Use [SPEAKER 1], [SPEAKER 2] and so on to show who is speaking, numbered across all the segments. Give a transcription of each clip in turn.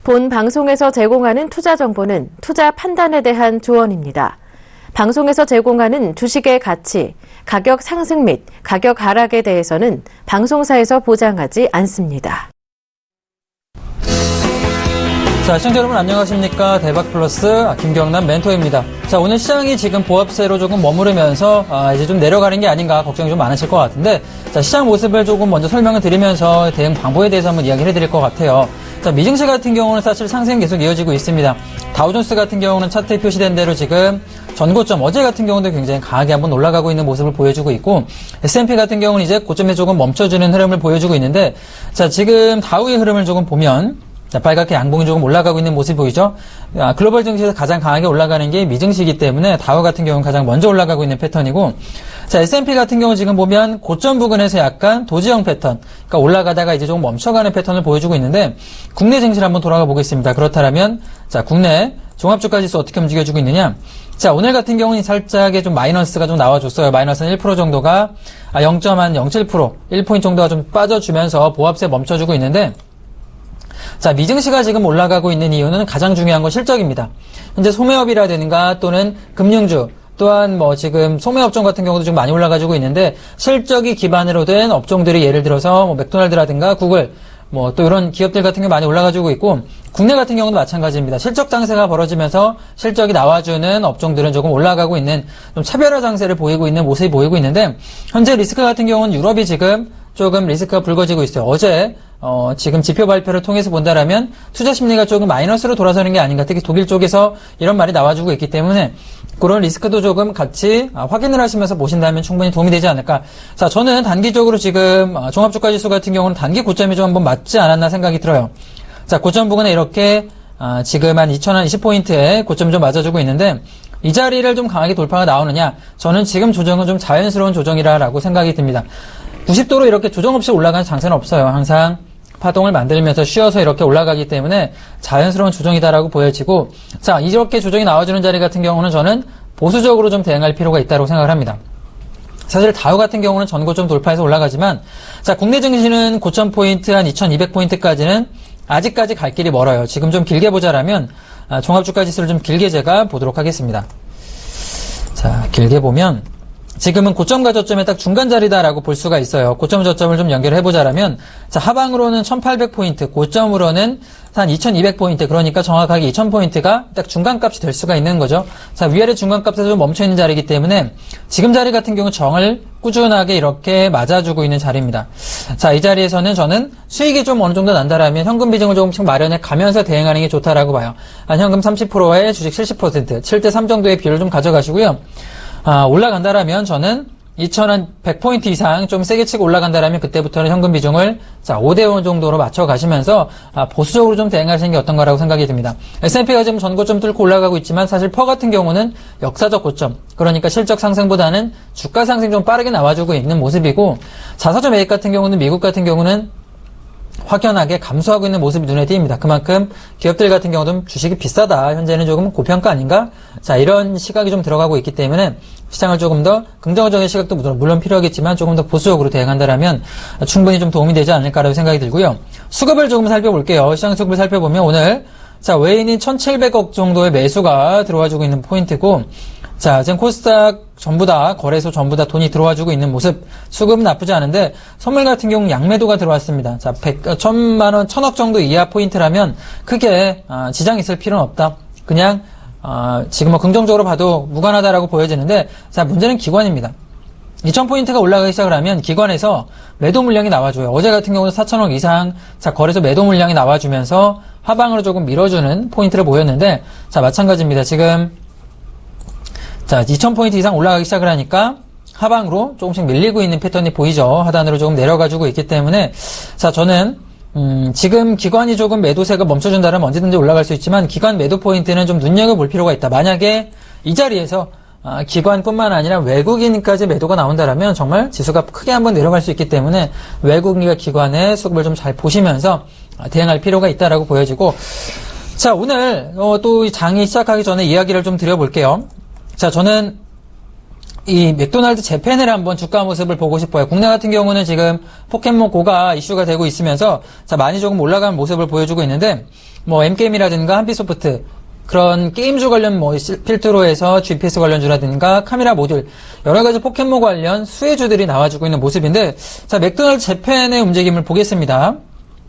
[SPEAKER 1] 본 방송에서 제공하는 투자 정보는 투자 판단에 대한 조언입니다. 방송에서 제공하는 주식의 가치, 가격 상승 및 가격 하락에 대해서는 방송사에서 보장하지 않습니다.
[SPEAKER 2] 자, 시청자 여러분 안녕하십니까? 대박플러스 김경남 멘토입니다. 자, 오늘 시장이 지금 보합세로 조금 머무르면서 이제 좀 내려가는 게 아닌가 걱정이 좀 많으실 것 같은데, 자, 시장 모습을 조금 먼저 설명을 드리면서 대응 방법에 대해서 한번 이야기를 해드릴 것 같아요. 자, 미증시 같은 경우는 사실 상승 계속 이어지고 있습니다. 다우존스 같은 경우는 차트에 표시된 대로 지금 전고점, 어제 같은 경우도 굉장히 강하게 한번 올라가고 있는 모습을 보여주고 있고, S&P 같은 경우는 이제 고점에 조금 멈춰주는 흐름을 보여주고 있는데, 자, 지금 다우의 흐름을 조금 보면, 자, 빨갛게 양봉이 조금 올라가고 있는 모습이 보이죠? 글로벌 증시에서 가장 강하게 올라가는 게 미증시이기 때문에 다우 같은 경우는 가장 먼저 올라가고 있는 패턴이고, 자, S&P 같은 경우 지금 보면 고점 부근에서 약간 도지형 패턴, 그러니까 올라가다가 이제 조금 멈춰가는 패턴을 보여주고 있는데, 국내 증시를 한번 돌아가 보겠습니다. 그렇다면, 자, 국내 종합주가지수 어떻게 움직여주고 있느냐? 자, 오늘 같은 경우는 살짝의 좀 마이너스가 좀 나와줬어요. 마이너스 1% 정도가, 0.07%, 1포인트 정도가 좀 빠져주면서 보합세 멈춰주고 있는데, 자, 미증시가 지금 올라가고 있는 이유는 가장 중요한 건 실적입니다. 현재 소매업이라든가 또는 금융주, 또한 뭐 지금 소매업종 같은 경우도 좀 많이 올라가지고 있는데, 실적이 기반으로 된 업종들이 예를 들어서 뭐 맥도날드라든가 구글, 뭐 또 이런 기업들 같은 게 많이 올라가지고 있고, 국내 같은 경우도 마찬가지입니다. 실적 장세가 벌어지면서 실적이 나와주는 업종들은 조금 올라가고 있는 좀 차별화 장세를 보이고 있는 모습이 보이고 있는데, 현재 리스크 같은 경우는 유럽이 지금 조금 리스크가 불거지고 있어요. 어제 지금 지표 발표를 통해서 본다라면 투자 심리가 조금 마이너스로 돌아서는 게 아닌가. 특히 독일 쪽에서 이런 말이 나와주고 있기 때문에 그런 리스크도 조금 같이 확인을 하시면서 보신다면 충분히 도움이 되지 않을까. 자, 저는 단기적으로 지금 종합주가지수 같은 경우는 단기 고점이 좀 한번 맞지 않았나 생각이 들어요. 자, 고점 부근에 이렇게 지금 한 2020포인트에 고점 좀 맞아주고 있는데, 이 자리를 좀 강하게 돌파가 나오느냐? 저는 지금 조정은 좀 자연스러운 조정이라고 생각이 듭니다. 90도로 이렇게 조정 없이 올라가는 장세는 없어요. 항상 파동을 만들면서 쉬어서 이렇게 올라가기 때문에 자연스러운 조정이다라고 보여지고, 자, 이렇게 조정이 나와주는 자리 같은 경우는 저는 보수적으로 좀 대응할 필요가 있다고 생각을 합니다. 사실 다우 같은 경우는 전고점 돌파해서 올라가지만, 자, 국내 증시는 고점 포인트 한 2200포인트까지는 아직까지 갈 길이 멀어요. 지금 좀 길게 보자라면 종합주가지수를 좀 길게 제가 보도록 하겠습니다. 자, 길게 보면 지금은 고점과 저점의 딱 중간 자리다라고 볼 수가 있어요. 고점 저점을 좀 연결해보자라면, 자, 하방으로는 1800포인트, 고점으로는 한 2200포인트, 그러니까 정확하게 2000포인트가 딱 중간값이 될 수가 있는 거죠. 자, 위아래 중간값에서 좀 멈춰있는 자리이기 때문에 지금 자리 같은 경우 정을 꾸준하게 이렇게 맞아주고 있는 자리입니다. 자, 이 자리에서는 저는 수익이 좀 어느 정도 난다라면 현금 비중을 조금씩 마련해 가면서 대응하는 게 좋다라고 봐요. 현금 30%에 주식 70%, 7대3 정도의 비율을 좀 가져가시고요. 올라간다라면 저는 2100포인트 이상 좀 세게 치고 올라간다라면 그때부터는 현금 비중을 5대5 정도로 맞춰 가시면서 보수적으로 좀 대응하시는 게 어떤가라고 생각이 듭니다. S&P가 지금 전고점 뚫고 올라가고 있지만 사실 퍼 같은 경우는 역사적 고점, 그러니까 실적 상승보다는 주가 상승이 좀 빠르게 나와주고 있는 모습이고, 자사주 매입 같은 경우는 미국 같은 경우는 확연하게 감소하고 있는 모습이 눈에 띄입니다. 그만큼 기업들 같은 경우도 주식이 비싸다, 현재는 조금 고평가 아닌가? 자, 이런 시각이 좀 들어가고 있기 때문에 시장을 조금 더 긍정적인 시각도 물론 필요하겠지만 조금 더 보수적으로 대응한다라면 충분히 좀 도움이 되지 않을까라고 생각이 들고요. 수급을 조금 살펴볼게요. 시장 수급을 살펴보면 오늘, 자, 외인이 1700억 정도의 매수가 들어와주고 있는 포인트고, 자, 지금 코스닥 전부 다, 거래소 전부 다 돈이 들어와주고 있는 모습, 수급은 나쁘지 않은데, 선물 같은 경우 양매도가 들어왔습니다. 자, 1000만원, 1000억 정도 이하 포인트라면 크게, 지장이 있을 필요는 없다. 그냥, 지금 뭐 긍정적으로 봐도 무관하다라고 보여지는데, 자, 문제는 기관입니다. 2000포인트가 올라가기 시작을 하면 기관에서 매도 물량이 나와줘요. 어제 같은 경우는 4000억 이상, 자, 거래소 매도 물량이 나와주면서 하방으로 조금 밀어주는 포인트를 보였는데, 자, 마찬가지입니다. 지금, 자, 2000포인트 이상 올라가기 시작을 하니까 하방으로 조금씩 밀리고 있는 패턴이 보이죠. 하단으로 조금 내려가지고 있기 때문에, 자, 저는 지금 기관이 조금 매도세가 멈춰준다면 언제든지 올라갈 수 있지만 기관 매도 포인트는 좀 눈여겨볼 필요가 있다. 만약에 이 자리에서 기관뿐만 아니라 외국인까지 매도가 나온다라면 정말 지수가 크게 한번 내려갈 수 있기 때문에 외국인과 기관의 수급을 좀 잘 보시면서 대응할 필요가 있다라고 보여지고, 자, 오늘 또 이 장이 시작하기 전에 이야기를 좀 드려볼게요. 자, 저는 이 맥도날드 재팬을 한번 주가 모습을 보고 싶어요. 국내 같은 경우는 지금 포켓몬고가 이슈가 되고 있으면서 자, 많이 조금 올라가는 모습을 보여주고 있는데, 뭐 M게임이라든가 한빛소프트 그런 게임주 관련 뭐 필두로 해서 GPS 관련주라든가 카메라 모듈 여러 가지 포켓몬 관련 수혜주들이 나와주고 있는 모습인데, 자, 맥도날드 재팬의 움직임을 보겠습니다.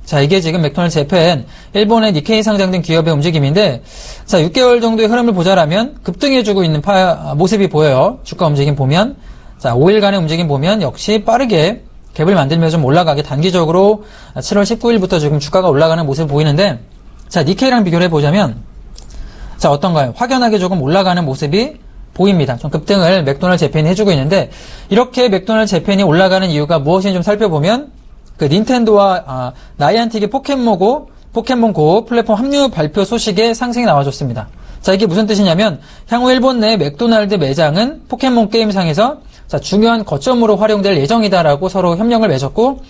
[SPEAKER 2] 자, 이게 지금 맥도날드 재팬 일본의 니케이 상장된 기업의 움직임인데, 자, 6개월 정도의 흐름을 보자라면 급등해주고 있는 모습이 보여요. 주가 움직임 보면, 자, 5일간의 움직임 보면 역시 빠르게 갭을 만들면서 좀 올라가게 단기적으로 7월 19일부터 지금 주가가 올라가는 모습을 보이는데, 자, 니케이랑 비교를 해보자면, 자, 어떤가요? 확연하게 조금 올라가는 모습이 보입니다. 좀 급등을 맥도날드 재팬이 해주고 있는데, 이렇게 맥도날드 재팬이 올라가는 이유가 무엇인지 좀 살펴보면, 그 닌텐도와 나이안틱의 포켓몬고 플랫폼 합류 발표 소식에 상승이 나와줬습니다. 자, 이게 무슨 뜻이냐면 향후 일본 내 맥도날드 매장은 포켓몬 게임상에서 자, 중요한 거점으로 활용될 예정이다라고 서로 협력을 맺었고,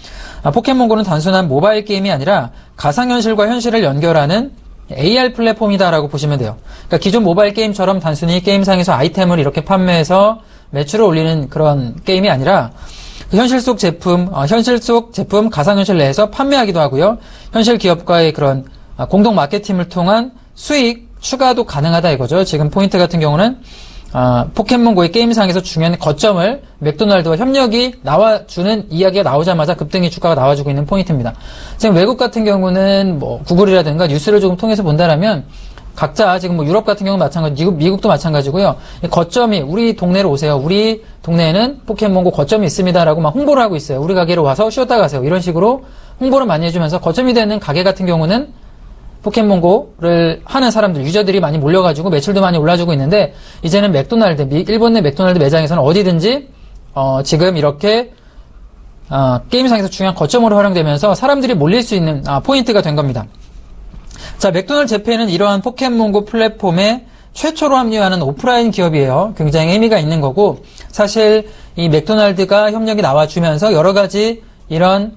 [SPEAKER 2] 포켓몬고는 단순한 모바일 게임이 아니라 가상현실과 현실을 연결하는 AR 플랫폼이다라고 보시면 돼요. 그러니까 기존 모바일 게임처럼 단순히 게임상에서 아이템을 이렇게 판매해서 매출을 올리는 그런 게임이 아니라 현실 속 제품 가상현실 내에서 판매하기도 하고요. 현실 기업과의 그런 공동 마케팅을 통한 수익 추가도 가능하다 이거죠. 지금 포인트 같은 경우는 포켓몬고의 게임상에서 중요한 거점을 맥도날드와 협력이 나와주는 이야기가 나오자마자 급등의 주가가 나와주고 있는 포인트입니다. 지금 외국 같은 경우는 뭐 구글이라든가 뉴스를 조금 통해서 본다라면 각자 지금 뭐 유럽 같은 경우 마찬가지, 미국도 마찬가지고요. 거점이 우리 동네로 오세요. 우리 동네에는 포켓몬고 거점이 있습니다라고 막 홍보를 하고 있어요. 우리 가게로 와서 쉬었다 가세요. 이런 식으로 홍보를 많이 해주면서 거점이 되는 가게 같은 경우는 포켓몬고를 하는 사람들, 유저들이 많이 몰려가지고 매출도 많이 올라주고 있는데, 이제는 맥도날드, 일본 내 맥도날드 매장에서는 어디든지 지금 이렇게 게임상에서 중요한 거점으로 활용되면서 사람들이 몰릴 수 있는 포인트가 된 겁니다. 자, 맥도날드 재팬은 이러한 포켓몬고 플랫폼에 최초로 합류하는 오프라인 기업이에요. 굉장히 의미가 있는 거고, 사실 이 맥도날드가 협력이 나와주면서 여러 가지 이런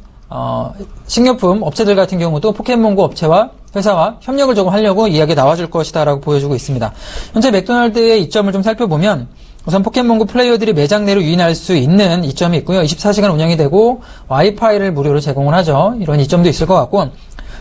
[SPEAKER 2] 식료품 업체들 같은 경우도 포켓몬고 업체와 회사와 협력을 조금 하려고 이야기가 나와줄 것이다라고 보여주고 있습니다. 현재 맥도날드의 이점을 좀 살펴보면, 우선 포켓몬고 플레이어들이 매장 내로 유인할 수 있는 이점이 있고요. 24시간 운영이 되고 와이파이를 무료로 제공을 하죠. 이런 이점도 있을 것 같고,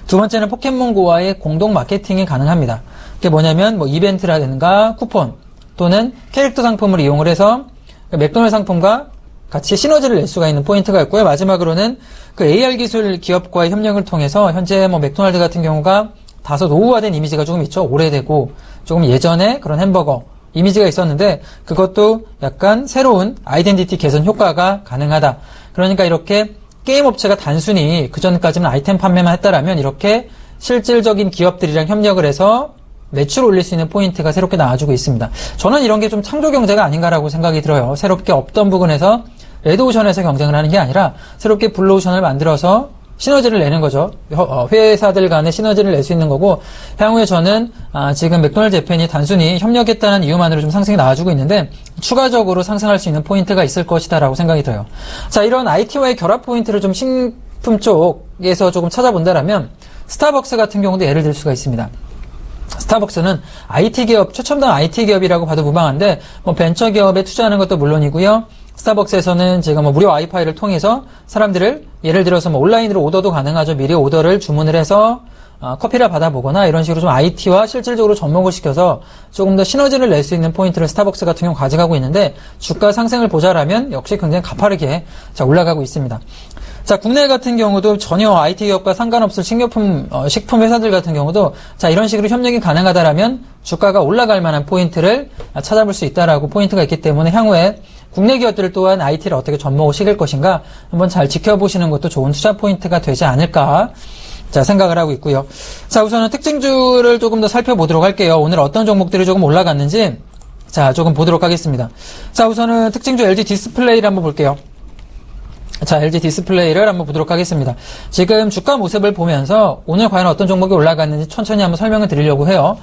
[SPEAKER 2] 두 번째는 포켓몬고와의 공동 마케팅이 가능합니다. 그게 뭐냐면 뭐 이벤트라든가 쿠폰 또는 캐릭터 상품을 이용을 해서 맥도날드 상품과 같이 시너지를 낼 수가 있는 포인트가 있고요. 마지막으로는 그 AR 기술 기업과의 협력을 통해서 현재 뭐 맥도날드 같은 경우가 다소 노후화된 이미지가 조금 있죠. 오래되고 조금 예전에 그런 햄버거 이미지가 있었는데 그것도 약간 새로운 아이덴티티 개선 효과가 가능하다. 그러니까 이렇게 게임 업체가 단순히 그전까지는 아이템 판매만 했다라면 이렇게 실질적인 기업들이랑 협력을 해서 매출 올릴 수 있는 포인트가 새롭게 나와주고 있습니다. 저는 이런 게 좀 창조 경제가 아닌가라고 생각이 들어요. 새롭게 없던 부분에서 레드오션에서 경쟁을 하는 게 아니라 새롭게 블루오션을 만들어서 시너지를 내는 거죠. 회사들 간의 시너지를 낼 수 있는 거고, 향후에 저는 지금 맥도날드 재팬이 단순히 협력했다는 이유만으로 좀 상승이 나와주고 있는데 추가적으로 상승할 수 있는 포인트가 있을 것이다라고 생각이 들어요. 자, 이런 IT와의 결합 포인트를 좀 식품 쪽에서 조금 찾아본다라면 스타벅스 같은 경우도 예를 들 수가 있습니다. 스타벅스는 IT 기업, 최첨단 IT 기업이라고 봐도 무방한데 뭐 벤처 기업에 투자하는 것도 물론이고요. 스타벅스에서는 지금 뭐 무료 와이파이를 통해서 사람들을 예를 들어서 뭐 온라인으로 오더도 가능하죠. 미리 오더를 주문을 해서 커피를 받아보거나 이런 식으로 좀 IT와 실질적으로 접목을 시켜서 조금 더 시너지를 낼 수 있는 포인트를 스타벅스 같은 경우 가져가고 있는데 주가 상승을 보자라면 역시 굉장히 가파르게 올라가고 있습니다. 자, 국내 같은 경우도 전혀 IT 기업과 상관없을 식품 회사들 같은 경우도 자, 이런 식으로 협력이 가능하다라면 주가가 올라갈 만한 포인트를 찾아볼 수 있다라고 포인트가 있기 때문에 향후에 국내 기업들 또한 IT를 어떻게 접목을 시킬 것인가 한번 잘 지켜보시는 것도 좋은 투자 포인트가 되지 않을까 자, 생각을 하고 있고요. 자, 우선은 특징주를 조금 더 살펴보도록 할게요. 오늘 어떤 종목들이 조금 올라갔는지 자, 조금 보도록 하겠습니다. 자, 우선은 특징주 LG 디스플레이를 한번 볼게요. 자, LG 디스플레이를 한번 보도록 하겠습니다. 지금 주가 모습을 보면서 오늘 과연 어떤 종목이 올라갔는지 천천히 한번 설명을 드리려고 해요.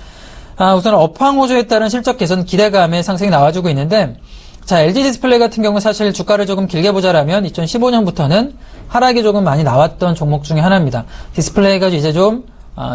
[SPEAKER 2] 우선 업황 호조에 따른 실적 개선 기대감의 상승이 나와주고 있는데, 자, LG 디스플레이 같은 경우 사실 주가를 조금 길게 보자라면 2015년부터는 하락이 조금 많이 나왔던 종목 중에 하나입니다. 디스플레이가 이제 좀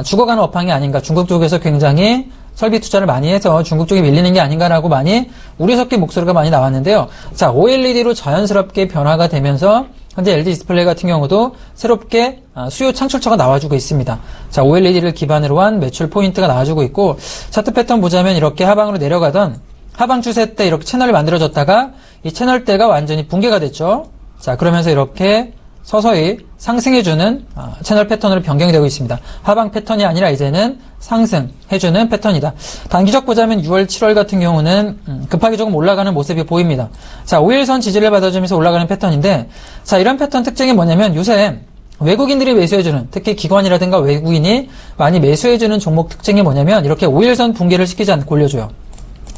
[SPEAKER 2] 죽어가는 업황이 아닌가, 중국 쪽에서 굉장히 설비 투자를 많이 해서 중국 쪽에 밀리는 게 아닌가라고 많이 우려 섞인 목소리가 많이 나왔는데요. 자, OLED로 자연스럽게 변화가 되면서 현재 LG 디스플레이 같은 경우도 새롭게 수요 창출처가 나와주고 있습니다. 자, OLED를 기반으로 한 매출 포인트가 나와주고 있고, 차트 패턴 보자면 이렇게 하방으로 내려가던 하방 추세 때 이렇게 채널이 만들어졌다가 이 채널대가 완전히 붕괴가 됐죠. 자, 그러면서 이렇게 서서히 상승해주는 채널 패턴으로 변경이 되고 있습니다. 하방 패턴이 아니라 이제는 상승해주는 패턴이다. 단기적 보자면 6월, 7월 같은 경우는 급하게 조금 올라가는 모습이 보입니다. 자, 5일선 지지를 받아주면서 올라가는 패턴인데, 자, 이런 패턴 특징이 뭐냐면 요새 외국인들이 매수해주는, 특히 기관이라든가 외국인이 많이 매수해주는 종목 특징이 뭐냐면 이렇게 5일선 붕괴를 시키지 않고 올려줘요.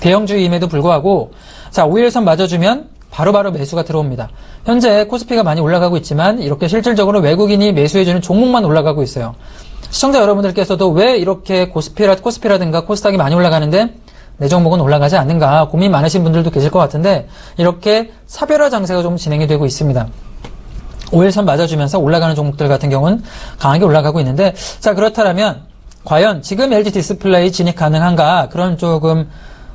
[SPEAKER 2] 대형주임에도 불구하고, 자, 5일선 맞아주면 바로바로 매수가 들어옵니다. 현재 코스피가 많이 올라가고 있지만 이렇게 실질적으로 외국인이 매수해주는 종목만 올라가고 있어요. 시청자 여러분들께서도 왜 이렇게 코스피라든가 코스닥이 많이 올라가는데 내 종목은 올라가지 않는가 고민 많으신 분들도 계실 것 같은데, 이렇게 사별화 장세가 좀 진행이 되고 있습니다. 5일선 맞아주면서 올라가는 종목들 같은 경우는 강하게 올라가고 있는데, 자, 그렇다면 과연 지금 LG 디스플레이 진입 가능한가, 그런 조금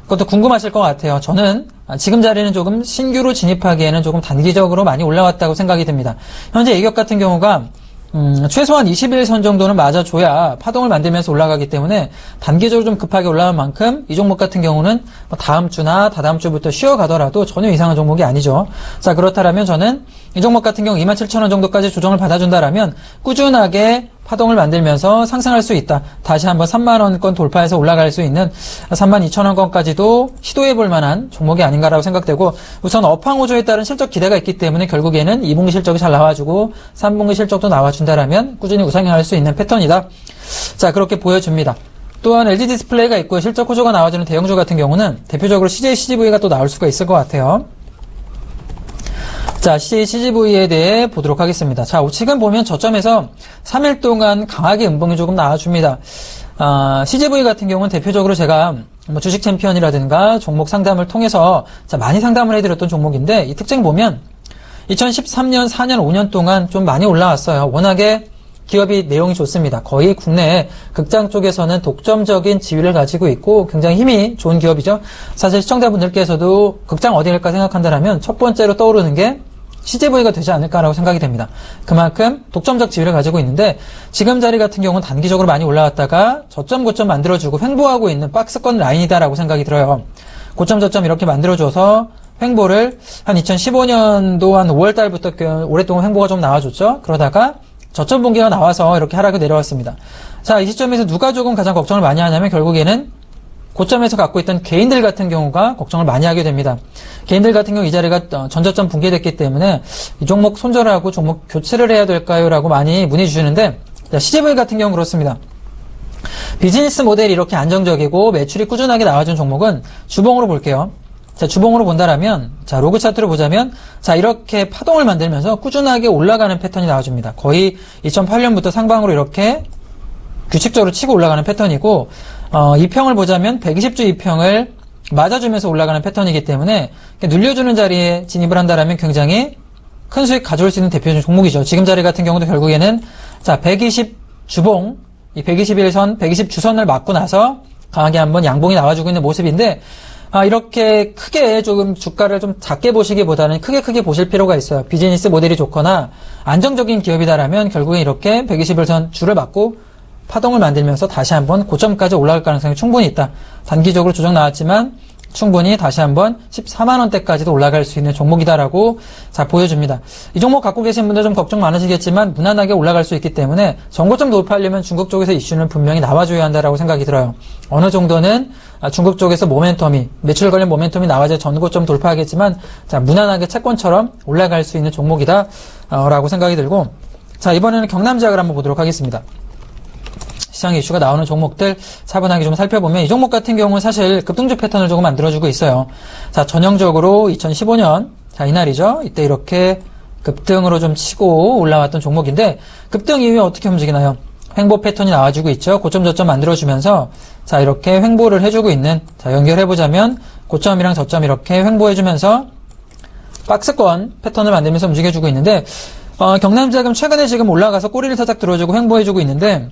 [SPEAKER 2] 그것도 궁금하실 것 같아요. 저는 지금 자리는 조금 신규로 진입하기에는 조금 단기적으로 많이 올라왔다고 생각이 듭니다. 현재 이격 같은 경우가 최소한 21선 정도는 맞아줘야 파동을 만들면서 올라가기 때문에 단기적으로 좀 급하게 올라간 만큼 이 종목 같은 경우는 다음 주나 다다음 주부터 쉬어가더라도 전혀 이상한 종목이 아니죠. 자, 그렇다면 저는 이 종목 같은 경우 27,000원 정도까지 조정을 받아준다라면 꾸준하게 파동을 만들면서 상승할 수 있다. 다시 한번 3만원권 돌파해서 올라갈 수 있는 32,000원권까지도 시도해볼 만한 종목이 아닌가라고 생각되고, 우선 업황 호조에 따른 실적 기대가 있기 때문에 결국에는 2분기 실적이 잘 나와주고 3분기 실적도 나와준다라면 꾸준히 우상향할 수 있는 패턴이다. 자, 그렇게 보여줍니다. 또한 LG 디스플레이가 있고 실적 호조가 나와주는 대형주 같은 경우는 대표적으로 CJ CGV가 또 나올 수가 있을 것 같아요. 자, CJ CGV에 대해 보도록 하겠습니다. 자, 지금 보면 저점에서 3일 동안 강하게 음봉이 조금 나와줍니다. CGV 같은 경우는 대표적으로 제가 주식 챔피언이라든가 종목 상담을 통해서 많이 상담을 해드렸던 종목인데, 이 특징 보면 2013년, 4년, 5년 동안 좀 많이 올라왔어요. 워낙에 기업이 내용이 좋습니다. 거의 국내 극장 쪽에서는 독점적인 지위를 가지고 있고 굉장히 힘이 좋은 기업이죠. 사실 시청자분들께서도 극장 어디 갈까 생각한다면 첫 번째로 떠오르는 게 CGV가 되지 않을까라고 생각이 됩니다. 그만큼 독점적 지위를 가지고 있는데, 지금 자리 같은 경우는 단기적으로 많이 올라왔다가 저점 고점 만들어주고 횡보하고 있는 박스권 라인이다라고 생각이 들어요. 고점 저점 이렇게 만들어줘서 횡보를 한 2015년도 한 5월달부터 오랫동안 횡보가 좀 나와줬죠. 그러다가 저점 붕괴가 나와서 이렇게 하락이 내려왔습니다. 자, 이 시점에서 누가 조금 가장 걱정을 많이 하냐면 결국에는 고점에서 갖고 있던 개인들 같은 경우가 걱정을 많이 하게 됩니다. 개인들 같은 경우 이 자리가 전저점 붕괴됐기 때문에 이 종목 손절하고 종목 교체를 해야 될까요? 라고 많이 문의 주시는데, CGV 같은 경우는 그렇습니다. 비즈니스 모델이 이렇게 안정적이고 매출이 꾸준하게 나와준 종목은 주봉으로 볼게요. 자, 주봉으로 본다라면, 자, 로그 차트를 보자면, 자, 이렇게 파동을 만들면서 꾸준하게 올라가는 패턴이 나와줍니다. 거의 2008년부터 상방으로 이렇게 규칙적으로 치고 올라가는 패턴이고, 2평을 보자면 120주 2평을 맞아주면서 올라가는 패턴이기 때문에 눌려주는 자리에 진입을 한다라면 굉장히 큰 수익 가져올 수 있는 대표적인 종목이죠. 지금 자리 같은 경우도 결국에는, 자, 120주봉, 이 121선, 120주선을 맞고 나서 강하게 한번 양봉이 나와주고 있는 모습인데, 이렇게 크게 조금 주가를 좀 작게 보시기보다는 크게 보실 필요가 있어요. 비즈니스 모델이 좋거나 안정적인 기업이다라면 결국에 이렇게 121선 줄을 맞고 파동을 만들면서 다시 한번 고점까지 올라갈 가능성이 충분히 있다. 단기적으로 조정 나왔지만 충분히 다시 한번 14만원대까지도 올라갈 수 있는 종목이다라고 자 보여줍니다. 이 종목 갖고 계신 분들 좀 걱정 많으시겠지만 무난하게 올라갈 수 있기 때문에 전고점 돌파하려면 중국 쪽에서 이슈는 분명히 나와줘야 한다라고 생각이 들어요. 어느 정도는 중국 쪽에서 모멘텀이, 매출 관련 모멘텀이 나와야 전고점 돌파하겠지만, 자, 무난하게 채권처럼 올라갈 수 있는 종목이다 라고 생각이 들고, 자, 이번에는 경남지학을 한번 보도록 하겠습니다. 시장 이슈가 나오는 종목들 차분하게 좀 살펴보면, 이 종목 같은 경우는 사실 급등주 패턴을 조금 만들어주고 있어요. 자, 전형적으로 2015년, 자, 이날이죠. 이때 이렇게 급등으로 좀 치고 올라왔던 종목인데 급등 이후에 어떻게 움직이나요? 횡보 패턴이 나와주고 있죠. 고점 저점 만들어주면서 자 이렇게 횡보를 해주고 있는 자 연결해보자면 고점이랑 저점 이렇게 횡보해주면서 박스권 패턴을 만들면서 움직여주고 있는데 경남자금 최근에 지금 올라가서 꼬리를 살짝 들어주고 횡보해주고 있는데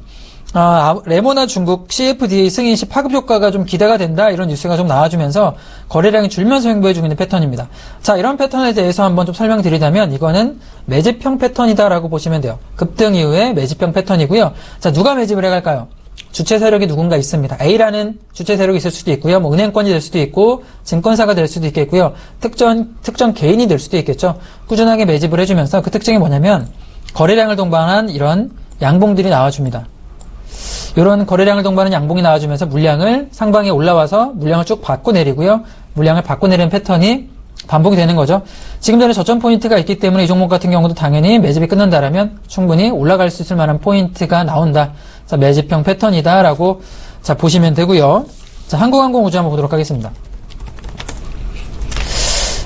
[SPEAKER 2] 레모나 중국 CFDA 승인 시 파급 효과가 좀 기대가 된다 이런 뉴스가 좀 나와주면서 거래량이 줄면서 횡보해주고 있는 패턴입니다. 자 이런 패턴에 대해서 한번 좀 설명드리자면 이거는 매집형 패턴이다라고 보시면 돼요. 급등 이후에 매집형 패턴이고요. 자 누가 매집을 해갈까요? 주체 세력이 누군가 있습니다. A라는 주체 세력이 있을 수도 있고요. 뭐 은행권이 될 수도 있고 증권사가 될 수도 있겠고요. 특정 개인이 될 수도 있겠죠. 꾸준하게 매집을 해주면서 그 특징이 뭐냐면 거래량을 동반한 이런 양봉들이 나와줍니다. 이런 거래량을 동반하는 양봉이 나와주면서 물량을 상방에 올라와서 물량을 쭉 받고 내리고요. 물량을 받고 내리는 패턴이 반복이 되는 거죠. 지금 전에 저점 포인트가 있기 때문에 이 종목 같은 경우도 당연히 매집이 끝난다라면 충분히 올라갈 수 있을 만한 포인트가 나온다. 자, 매집형 패턴이다라고 자 보시면 되고요. 자, 한국항공우주 한번 보도록 하겠습니다.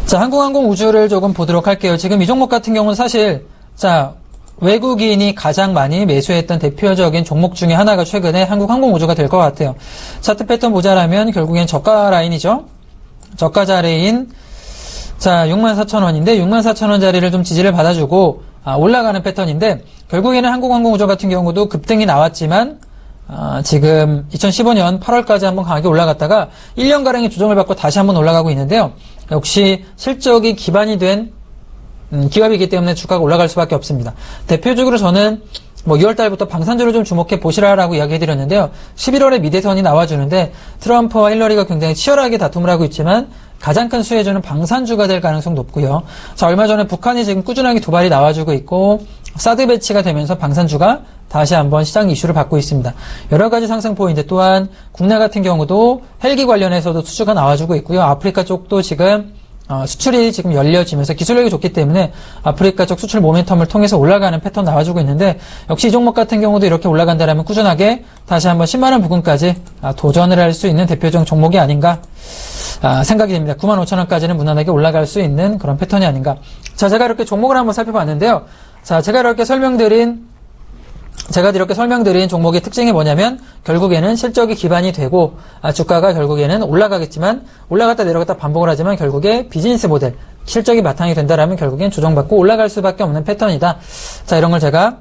[SPEAKER 2] 자, 한국항공우주를 조금 보도록 할게요. 지금 이 종목 같은 경우는 사실 자 외국인이 가장 많이 매수했던 대표적인 종목 중에 하나가 최근에 한국항공우주가 될 것 같아요. 차트 패턴 보자라면 결국엔 저가 라인이죠. 저가 자리인 자 64,000원인데 64,000원짜리를 좀 지지를 받아주고 올라가는 패턴인데 결국에는 한국항공우주 같은 경우도 급등이 나왔지만 지금 2015년 8월까지 한번 강하게 올라갔다가 1년가량의 조정을 받고 다시 한번 올라가고 있는데요. 역시 실적이 기반이 된 기업이기 때문에 주가가 올라갈 수밖에 없습니다. 대표적으로 저는 6월 달부터 방산주를 좀 주목해 보시라라고 이야기해드렸는데요. 11월에 미대선이 나와주는데 트럼프와 힐러리가 굉장히 치열하게 다툼을 하고 있지만 가장 큰 수혜주는 방산주가 될 가능성 높고요. 자, 얼마 전에 북한이 지금 꾸준하게 도발이 나와주고 있고 사드 배치가 되면서 방산주가 다시 한번 시장 이슈를 받고 있습니다. 여러 가지 상승 포인트 또한 국내 같은 경우도 헬기 관련해서도 수주가 나와주고 있고요. 아프리카 쪽도 지금 수출이 지금 열려지면서 기술력이 좋기 때문에 아프리카 쪽 수출 모멘텀을 통해서 올라가는 패턴 나와주고 있는데 역시 이 종목 같은 경우도 이렇게 올라간다면 꾸준하게 다시 한번 10만원 부근까지 도전을 할 수 있는 대표적 종목이 아닌가 생각이 됩니다. 95,000원까지는 무난하게 올라갈 수 있는 그런 패턴이 아닌가. 자, 제가 이렇게 종목을 한번 살펴봤는데요. 자, 제가 이렇게 설명드린 종목의 특징이 뭐냐면 결국에는 실적이 기반이 되고 주가가 결국에는 올라가겠지만 올라갔다 내려갔다 반복을 하지만 결국에 비즈니스 모델 실적이 바탕이 된다라면 결국엔 조정받고 올라갈 수밖에 없는 패턴이다. 자, 이런 걸 제가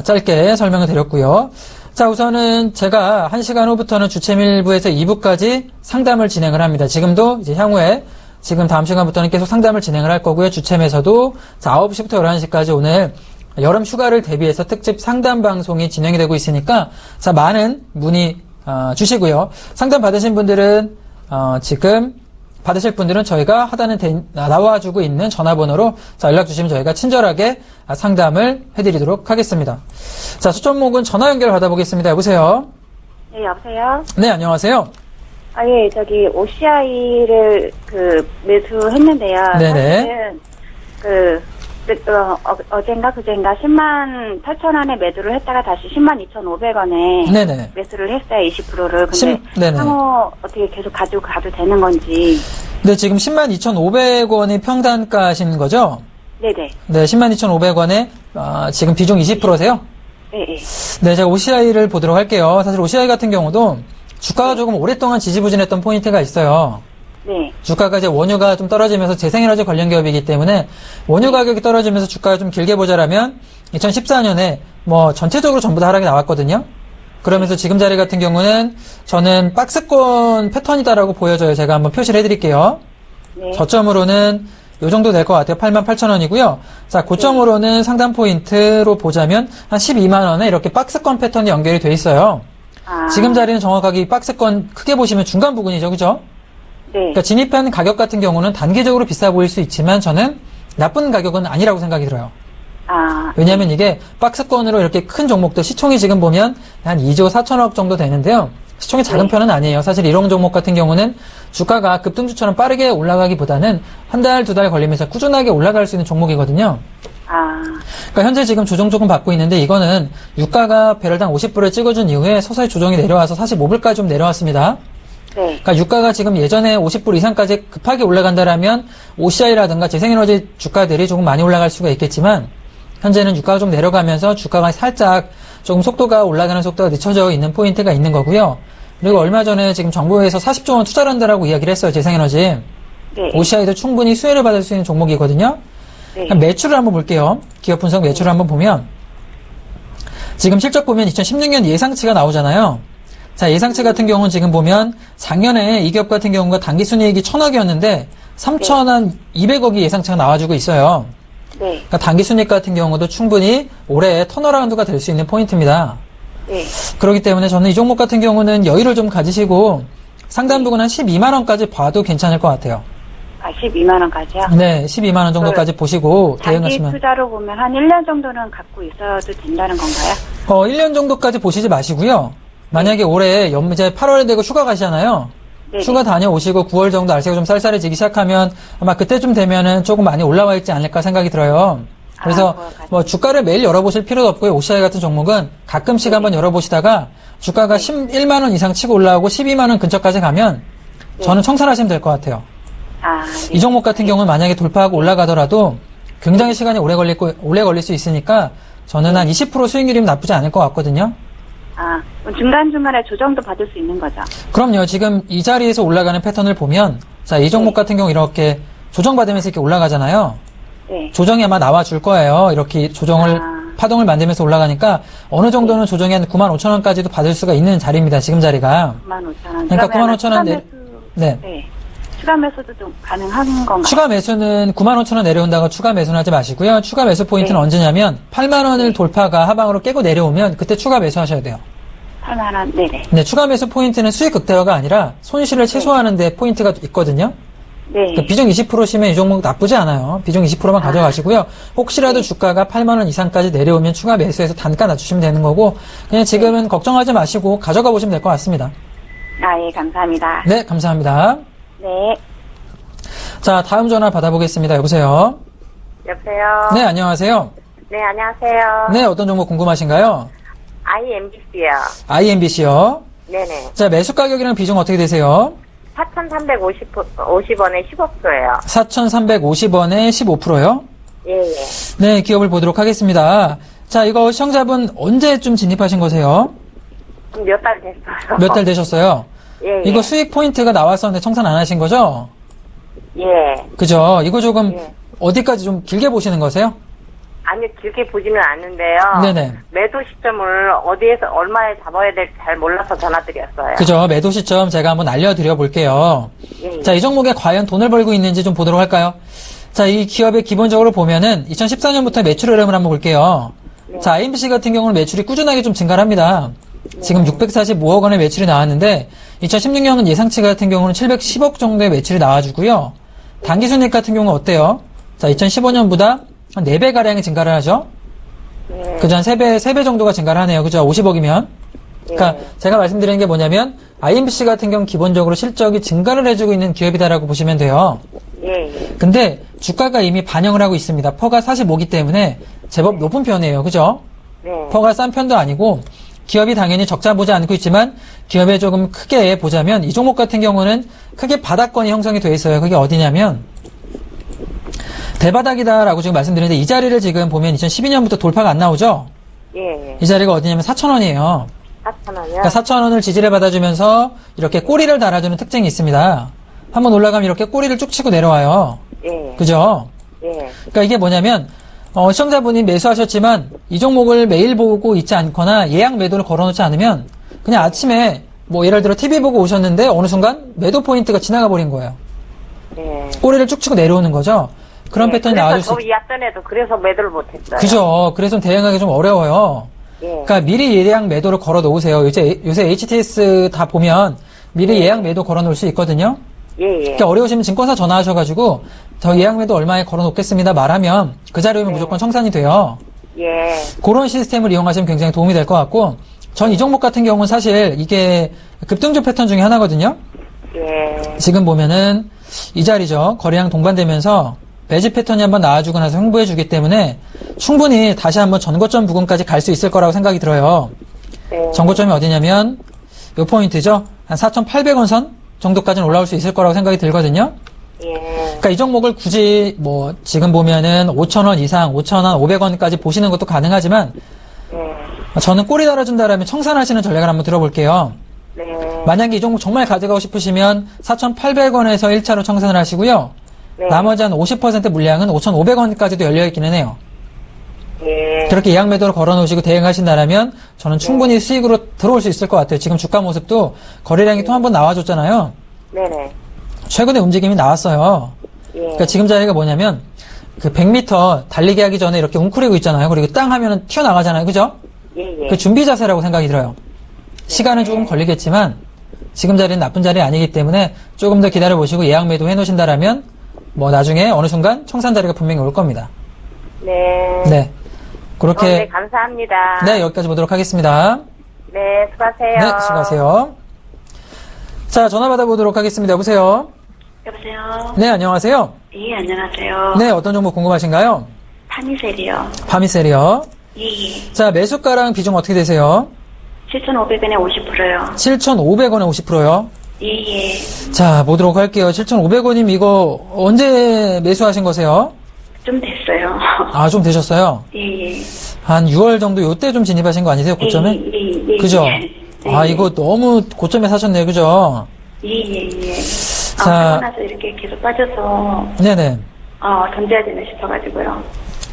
[SPEAKER 2] 짧게 설명을 드렸고요. 자, 우선은 제가 1시간 후부터는 주체밀부에서 2부까지 상담을 진행을 합니다. 지금도 이제 향후에 지금 다음 시간부터는 계속 상담을 진행을 할 거고요. 주체에서도 자, 9시부터 11시까지 오늘 여름 휴가를 대비해서 특집 상담 방송이 진행이 되고 있으니까 자 많은 문의 주시고요. 상담 받으신 분들은 지금 받으실 분들은 저희가 하단에 나와주고 있는 전화번호로 자 연락 주시면 저희가 친절하게 상담을 해드리도록 하겠습니다. 자 수천목은 전화 연결 받아보겠습니다. 여보세요.
[SPEAKER 3] 네, 여보세요?
[SPEAKER 2] 네, 안녕하세요.
[SPEAKER 3] 예, 저기, OCI를, 매수했는데요.
[SPEAKER 2] 네네.
[SPEAKER 3] 사실은, 어젠가 그젠가 10만 8천 원에 매도를 했다가 다시 10만 2,500원에
[SPEAKER 2] 네네.
[SPEAKER 3] 매수를 했어요, 20%를. 근데,
[SPEAKER 2] 네네.
[SPEAKER 3] 향후 어떻게 계속 가지고 가도 되는 건지.
[SPEAKER 2] 네, 지금 10만 2,500원이 평단가신 거죠?
[SPEAKER 3] 네네.
[SPEAKER 2] 네, 10만 2,500원에, 지금 비중 20%세요?
[SPEAKER 3] 네, 네.
[SPEAKER 2] 네, 제가 OCI를 보도록 할게요. 사실 OCI 같은 경우도 주가가 조금 오랫동안 지지부진했던 포인트가 있어요.
[SPEAKER 3] 네.
[SPEAKER 2] 주가가 이제 원유가 좀 떨어지면서 재생에너지 관련 기업이기 때문에 원유 가격이 떨어지면서 주가가 좀 길게 보자라면 2014년에 뭐 전체적으로 전부 다 하락이 나왔거든요. 그러면서 지금 자리 같은 경우는 저는 박스권 패턴이다라고 보여져요. 제가 한번 표시를 해드릴게요.
[SPEAKER 3] 네.
[SPEAKER 2] 저점으로는 요 정도 될 것 같아요. 88,000원이고요. 자, 고점으로는 상단 포인트로 보자면 한 12만원에 이렇게 박스권 패턴이 연결이 돼 있어요. 지금 자리는 정확하게 이 박스권 크게 보시면 중간 부분이죠. 그죠?
[SPEAKER 3] 네.
[SPEAKER 2] 그러니까 진입한 가격 같은 경우는 단기적으로 비싸 보일 수 있지만 저는 나쁜 가격은 아니라고 생각이 들어요. 왜냐하면 이게 박스권으로 이렇게 큰 종목들 시총이 지금 보면 한 2조 4천억 정도 되는데요. 시총이 작은 편은 아니에요. 사실 이런 종목 같은 경우는 주가가 급등주처럼 빠르게 올라가기보다는 한 달, 두 달 걸리면서 꾸준하게 올라갈 수 있는 종목이거든요. 그러니까 현재 지금 조정 조금 받고 있는데 이거는 유가가 배럴당 50불을 찍어준 이후에 서서히 조정이 내려와서 45불까지 좀 내려왔습니다.
[SPEAKER 3] 네.
[SPEAKER 2] 그러니까 유가가 지금 예전에 50불 이상까지 급하게 올라간다라면 OCI라든가 재생에너지 주가들이 조금 많이 올라갈 수가 있겠지만 현재는 유가가 좀 내려가면서 주가가 살짝 조금 속도가 올라가는 속도가 늦춰져 있는 포인트가 있는 거고요. 그리고 얼마 전에 지금 정부에서 40조 원 투자를 한다라고 이야기를 했어요. 재생에너지.
[SPEAKER 3] 네.
[SPEAKER 2] OCI도 충분히 수혜를 받을 수 있는 종목이거든요.
[SPEAKER 3] 네.
[SPEAKER 2] 매출을 한번 볼게요. 기업 분석 매출을 한번 보면 지금 실적 보면 2016년 예상치가 나오잖아요. 자, 예상치 같은 경우는 지금 보면 작년에 이 기업 같은 경우가 당기순이익이 1,000억이었는데 3,200억이 예상치가 나와주고 있어요.
[SPEAKER 3] 네.
[SPEAKER 2] 그러니까 당기순이익 같은 경우도 충분히 올해 턴어라운드가 될 수 있는 포인트입니다.
[SPEAKER 3] 네.
[SPEAKER 2] 그렇기 때문에 저는 이 종목 같은 경우는 여유를 좀 가지시고 상단 부근 한 12만 원까지 봐도 괜찮을 것 같아요.
[SPEAKER 3] 아, 12만 원까지요?
[SPEAKER 2] 네, 12만 원 정도까지 보시고
[SPEAKER 3] 장기
[SPEAKER 2] 대응하시면.
[SPEAKER 3] 투자로 보면 한 1년 정도는 갖고 있어도 된다는 건가요?
[SPEAKER 2] 1년 정도까지 보시지 마시고요. 만약에 올해 이제 8월에 되고 휴가 가시잖아요.
[SPEAKER 3] 네네.
[SPEAKER 2] 휴가 다녀오시고 9월 정도 날씨가 좀 쌀쌀해지기 시작하면 아마 그때쯤 되면은 조금 많이 올라와 있지 않을까 생각이 들어요. 그래서 뭐 주가를 매일 열어보실 필요도 없고요. OCI 같은 종목은 가끔씩 한번 열어보시다가 주가가 11만 원 이상 치고 올라오고 12만 원 근처까지 가면 저는 청산하시면 될 것 같아요.
[SPEAKER 3] 아, 네.
[SPEAKER 2] 이 종목 같은 경우는 만약에 돌파하고 올라가더라도 굉장히 시간이 오래 걸릴 수 있으니까 저는 한 20% 수익률이면 나쁘지 않을 것 같거든요.
[SPEAKER 3] 아, 중간중간에 조정도 받을 수 있는 거죠?
[SPEAKER 2] 그럼요. 지금 이 자리에서 올라가는 패턴을 보면 자, 이 종목 같은 경우 이렇게 조정받으면서 이렇게 올라가잖아요.
[SPEAKER 3] 네.
[SPEAKER 2] 조정이 아마 나와 줄 거예요. 이렇게 조정을 파동을 만들면서 올라가니까 어느 정도는 조정이 한 95,000원까지도 받을 수가 있는 자리입니다. 지금 자리가.
[SPEAKER 3] 95,000원.
[SPEAKER 2] 그러니까 95,000원 네.
[SPEAKER 3] 네. 추가 매수도 좀 가능한 건가요?
[SPEAKER 2] 추가 매수는 95,000원 내려온다고 추가 매수는 하지 마시고요. 추가 매수 포인트는
[SPEAKER 3] 네.
[SPEAKER 2] 언제냐면 8만 원을 돌파가 하방으로 깨고 내려오면 그때 추가 매수하셔야 돼요.
[SPEAKER 3] 8만 원. 네네.
[SPEAKER 2] 네, 추가 매수 포인트는 수익 극대화가 아니라 손실을 최소화하는 데 포인트가 있거든요.
[SPEAKER 3] 네.
[SPEAKER 2] 그러니까 비중 20%시면 이 종목 나쁘지 않아요. 비중 20%만 가져가시고요. 혹시라도 주가가 8만 원 이상까지 내려오면 추가 매수해서 단가 낮추시면 되는 거고 그냥 지금은 걱정하지 마시고 가져가 보시면 될 것 같습니다.
[SPEAKER 3] 아, 예, 감사합니다.
[SPEAKER 2] 네, 감사합니다.
[SPEAKER 3] 네.
[SPEAKER 2] 자, 다음 전화 받아보겠습니다. 여보세요?
[SPEAKER 4] 여보세요?
[SPEAKER 2] 네, 안녕하세요.
[SPEAKER 4] 네, 안녕하세요.
[SPEAKER 2] 네, 어떤 종목 궁금하신가요?
[SPEAKER 4] IMBC요.
[SPEAKER 2] IMBC요.
[SPEAKER 4] 네네.
[SPEAKER 2] 자, 매수 가격이랑 비중 어떻게 되세요?
[SPEAKER 4] 4,350원에 15%예요.
[SPEAKER 2] 4,350원에 15%요?
[SPEAKER 4] 예, 예.
[SPEAKER 2] 네, 기업을 보도록 하겠습니다. 자, 이거 시청자분 언제쯤 진입하신 거세요?
[SPEAKER 4] 몇 달 됐어요.
[SPEAKER 2] 몇 달 되셨어요?
[SPEAKER 4] 예, 예.
[SPEAKER 2] 이거 수익 포인트가 나왔었는데 청산 안 하신 거죠?
[SPEAKER 4] 예.
[SPEAKER 2] 그죠? 이거 조금
[SPEAKER 4] 예.
[SPEAKER 2] 어디까지 좀 길게 보시는 거세요?
[SPEAKER 4] 아니, 길게 보지는 않는데요.
[SPEAKER 2] 네네.
[SPEAKER 4] 매도 시점을 어디에서 얼마에 잡아야 될지 잘 몰라서 전화드렸어요.
[SPEAKER 2] 그죠? 매도 시점 제가 한번 알려드려 볼게요.
[SPEAKER 4] 예, 예.
[SPEAKER 2] 자, 이 종목에 과연 돈을 벌고 있는지 좀 보도록 할까요? 자, 이 기업의 기본적으로 보면은 2014년부터 매출 흐름을 한번 볼게요. 자, IMBC 같은 경우는 매출이 꾸준하게 좀 증가를 합니다. 지금 645억 원의 매출이 나왔는데 2016년은 예상치 같은 경우는 710억 정도의 매출이 나와주고요. 당기순이익 같은 경우는 어때요? 자, 2015년보다 한 4배가량이 증가를 하죠? 그죠? 한 3배 정도가 증가를 하네요. 그죠? 50억이면. 그러니까 제가 말씀드리는 게 뭐냐면 IMBC 같은 경우 기본적으로 실적이 증가를 해주고 있는 기업이다라고 보시면 돼요.
[SPEAKER 4] 예, 예.
[SPEAKER 2] 근데 주가가 이미 반영을 하고 있습니다. 퍼가 45기 때문에 제법 높은 편이에요. 그죠?
[SPEAKER 4] 네.
[SPEAKER 2] 퍼가 싼 편도 아니고 기업이 당연히 적자 보지 않고 있지만 기업에 조금 크게 보자면 이 종목 같은 경우는 크게 바닥권이 형성이 돼 있어요. 그게 어디냐면 대바닥이다라고 지금 말씀드리는데 이 자리를 지금 보면 2012년부터 돌파가 안 나오죠?
[SPEAKER 4] 예, 예.
[SPEAKER 2] 이 자리가 어디냐면 4,000원이에요.
[SPEAKER 4] 4,000원이요?
[SPEAKER 2] 그러니까 4,000원을 지지를 받아주면서 이렇게 꼬리를 달아주는 특징이 있습니다. 한번 올라가면 이렇게 꼬리를 쭉 치고 내려와요.
[SPEAKER 4] 예.
[SPEAKER 2] 그죠?
[SPEAKER 4] 예.
[SPEAKER 2] 그러니까 이게 뭐냐면 시청자분이 매수하셨지만 이 종목을 매일 보고 있지 않거나 예약 매도를 걸어놓지 않으면 그냥 아침에 뭐 예를 들어 TV 보고 오셨는데 어느 순간 매도 포인트가 지나가 버린 거예요.
[SPEAKER 4] 예.
[SPEAKER 2] 꼬리를 쭉 치고 내려오는 거죠. 그런
[SPEAKER 4] 예,
[SPEAKER 2] 패턴이 나와줄 수
[SPEAKER 4] 그래서 저 약전에도 그래서 매도를 못했어요.
[SPEAKER 2] 그죠. 그래서 좀 대응하기 좀 어려워요.
[SPEAKER 4] 예.
[SPEAKER 2] 그러니까 미리 예약 매도를 걸어 놓으세요. 요새 HTS 다 보면 미리 예약 매도 걸어 놓을 수 있거든요.
[SPEAKER 4] 예, 예.
[SPEAKER 2] 그러니까 어려우시면 증권사 전화하셔가지고 저 예약 매도 얼마에 걸어 놓겠습니다 말하면 그 자리면 무조건 청산이 돼요.
[SPEAKER 4] 예.
[SPEAKER 2] 그런 시스템을 이용하시면 굉장히 도움이 될 것 같고 전 이 종목 같은 경우는 사실 이게 급등주 패턴 중에 하나거든요.
[SPEAKER 4] 예.
[SPEAKER 2] 지금 보면은 이 자리죠. 거래량 동반되면서 매집 패턴이 한번 나와주고 나서 횡보해주기 때문에 충분히 다시 한번 전고점 부근까지 갈 수 있을 거라고 생각이 들어요.
[SPEAKER 4] 네.
[SPEAKER 2] 전고점이 어디냐면 요 포인트죠. 한 4,800원 선 정도까지는 올라올 수 있을 거라고 생각이 들거든요.
[SPEAKER 4] 예.
[SPEAKER 2] 그러니까 이 종목을 굳이 뭐 지금 보면은 5,000원 이상, 5,000원, 500원까지 보시는 것도 가능하지만
[SPEAKER 4] 네.
[SPEAKER 2] 저는 꼬리 달아준다라면 청산하시는 전략을 한번 들어볼게요.
[SPEAKER 4] 네.
[SPEAKER 2] 만약에 이 종목 정말 가져가고 싶으시면 4,800원에서 1차로 청산을 하시고요.
[SPEAKER 4] 네.
[SPEAKER 2] 나머지 한 50% 물량은 5,500원까지도 열려있기는 해요.
[SPEAKER 4] 예.
[SPEAKER 2] 그렇게 예약 매도를 걸어놓으시고 대응하신다라면 저는 충분히 수익으로 들어올 수 있을 것 같아요. 지금 주가 모습도 거래량이 또 한 번 나와줬잖아요.
[SPEAKER 4] 네네.
[SPEAKER 2] 최근에 움직임이 나왔어요.
[SPEAKER 4] 예.
[SPEAKER 2] 그러니까 지금 자리가 뭐냐면 그 100m 달리기 하기 전에 이렇게 웅크리고 있잖아요. 그리고 땅 하면은 튀어나가잖아요. 그죠?
[SPEAKER 4] 예, 예.
[SPEAKER 2] 그 준비 자세라고 생각이 들어요. 시간은 조금 걸리겠지만 지금 자리는 나쁜 자리 아니기 때문에 조금 더 기다려 보시고 예약 매도 해 놓으신다라면 뭐 나중에 어느 순간 청산 자리가 분명히 올 겁니다.
[SPEAKER 4] 네.
[SPEAKER 2] 네. 그렇게
[SPEAKER 4] 네, 감사합니다.
[SPEAKER 2] 네, 여기까지 보도록 하겠습니다.
[SPEAKER 4] 네, 수고하세요.
[SPEAKER 2] 네, 수고하세요. 자, 전화 받아보도록 하겠습니다. 여보세요?
[SPEAKER 3] 여보세요?
[SPEAKER 2] 네, 안녕하세요.
[SPEAKER 3] 예, 안녕하세요.
[SPEAKER 2] 네, 어떤 정보 궁금하신가요?
[SPEAKER 3] 파미셀이요.
[SPEAKER 2] 바미셀이요.
[SPEAKER 3] 예, 예.
[SPEAKER 2] 자, 매수가랑 비중 어떻게 되세요?
[SPEAKER 3] 7,500원에 50%요.
[SPEAKER 2] 7,500원에 50%요.
[SPEAKER 3] 예, 예.
[SPEAKER 2] 자, 보도록 할게요. 7,500원이면 이거 언제 매수하신 거세요?
[SPEAKER 3] 좀 됐어요.
[SPEAKER 2] 아, 좀 되셨어요?
[SPEAKER 3] 예, 예.
[SPEAKER 2] 한 6월 정도 요때 좀 진입하신 거 아니세요? 고점에?
[SPEAKER 3] 예, 예, 예.
[SPEAKER 2] 그죠?
[SPEAKER 3] 예,
[SPEAKER 2] 아,
[SPEAKER 3] 예.
[SPEAKER 2] 이거 너무 고점에 사셨네요. 그죠?
[SPEAKER 3] 예, 예, 예.
[SPEAKER 2] 자.
[SPEAKER 3] 하고 나서 이렇게 계속 빠져서,
[SPEAKER 2] 네네.
[SPEAKER 3] 던져야 되나 싶어가지고요.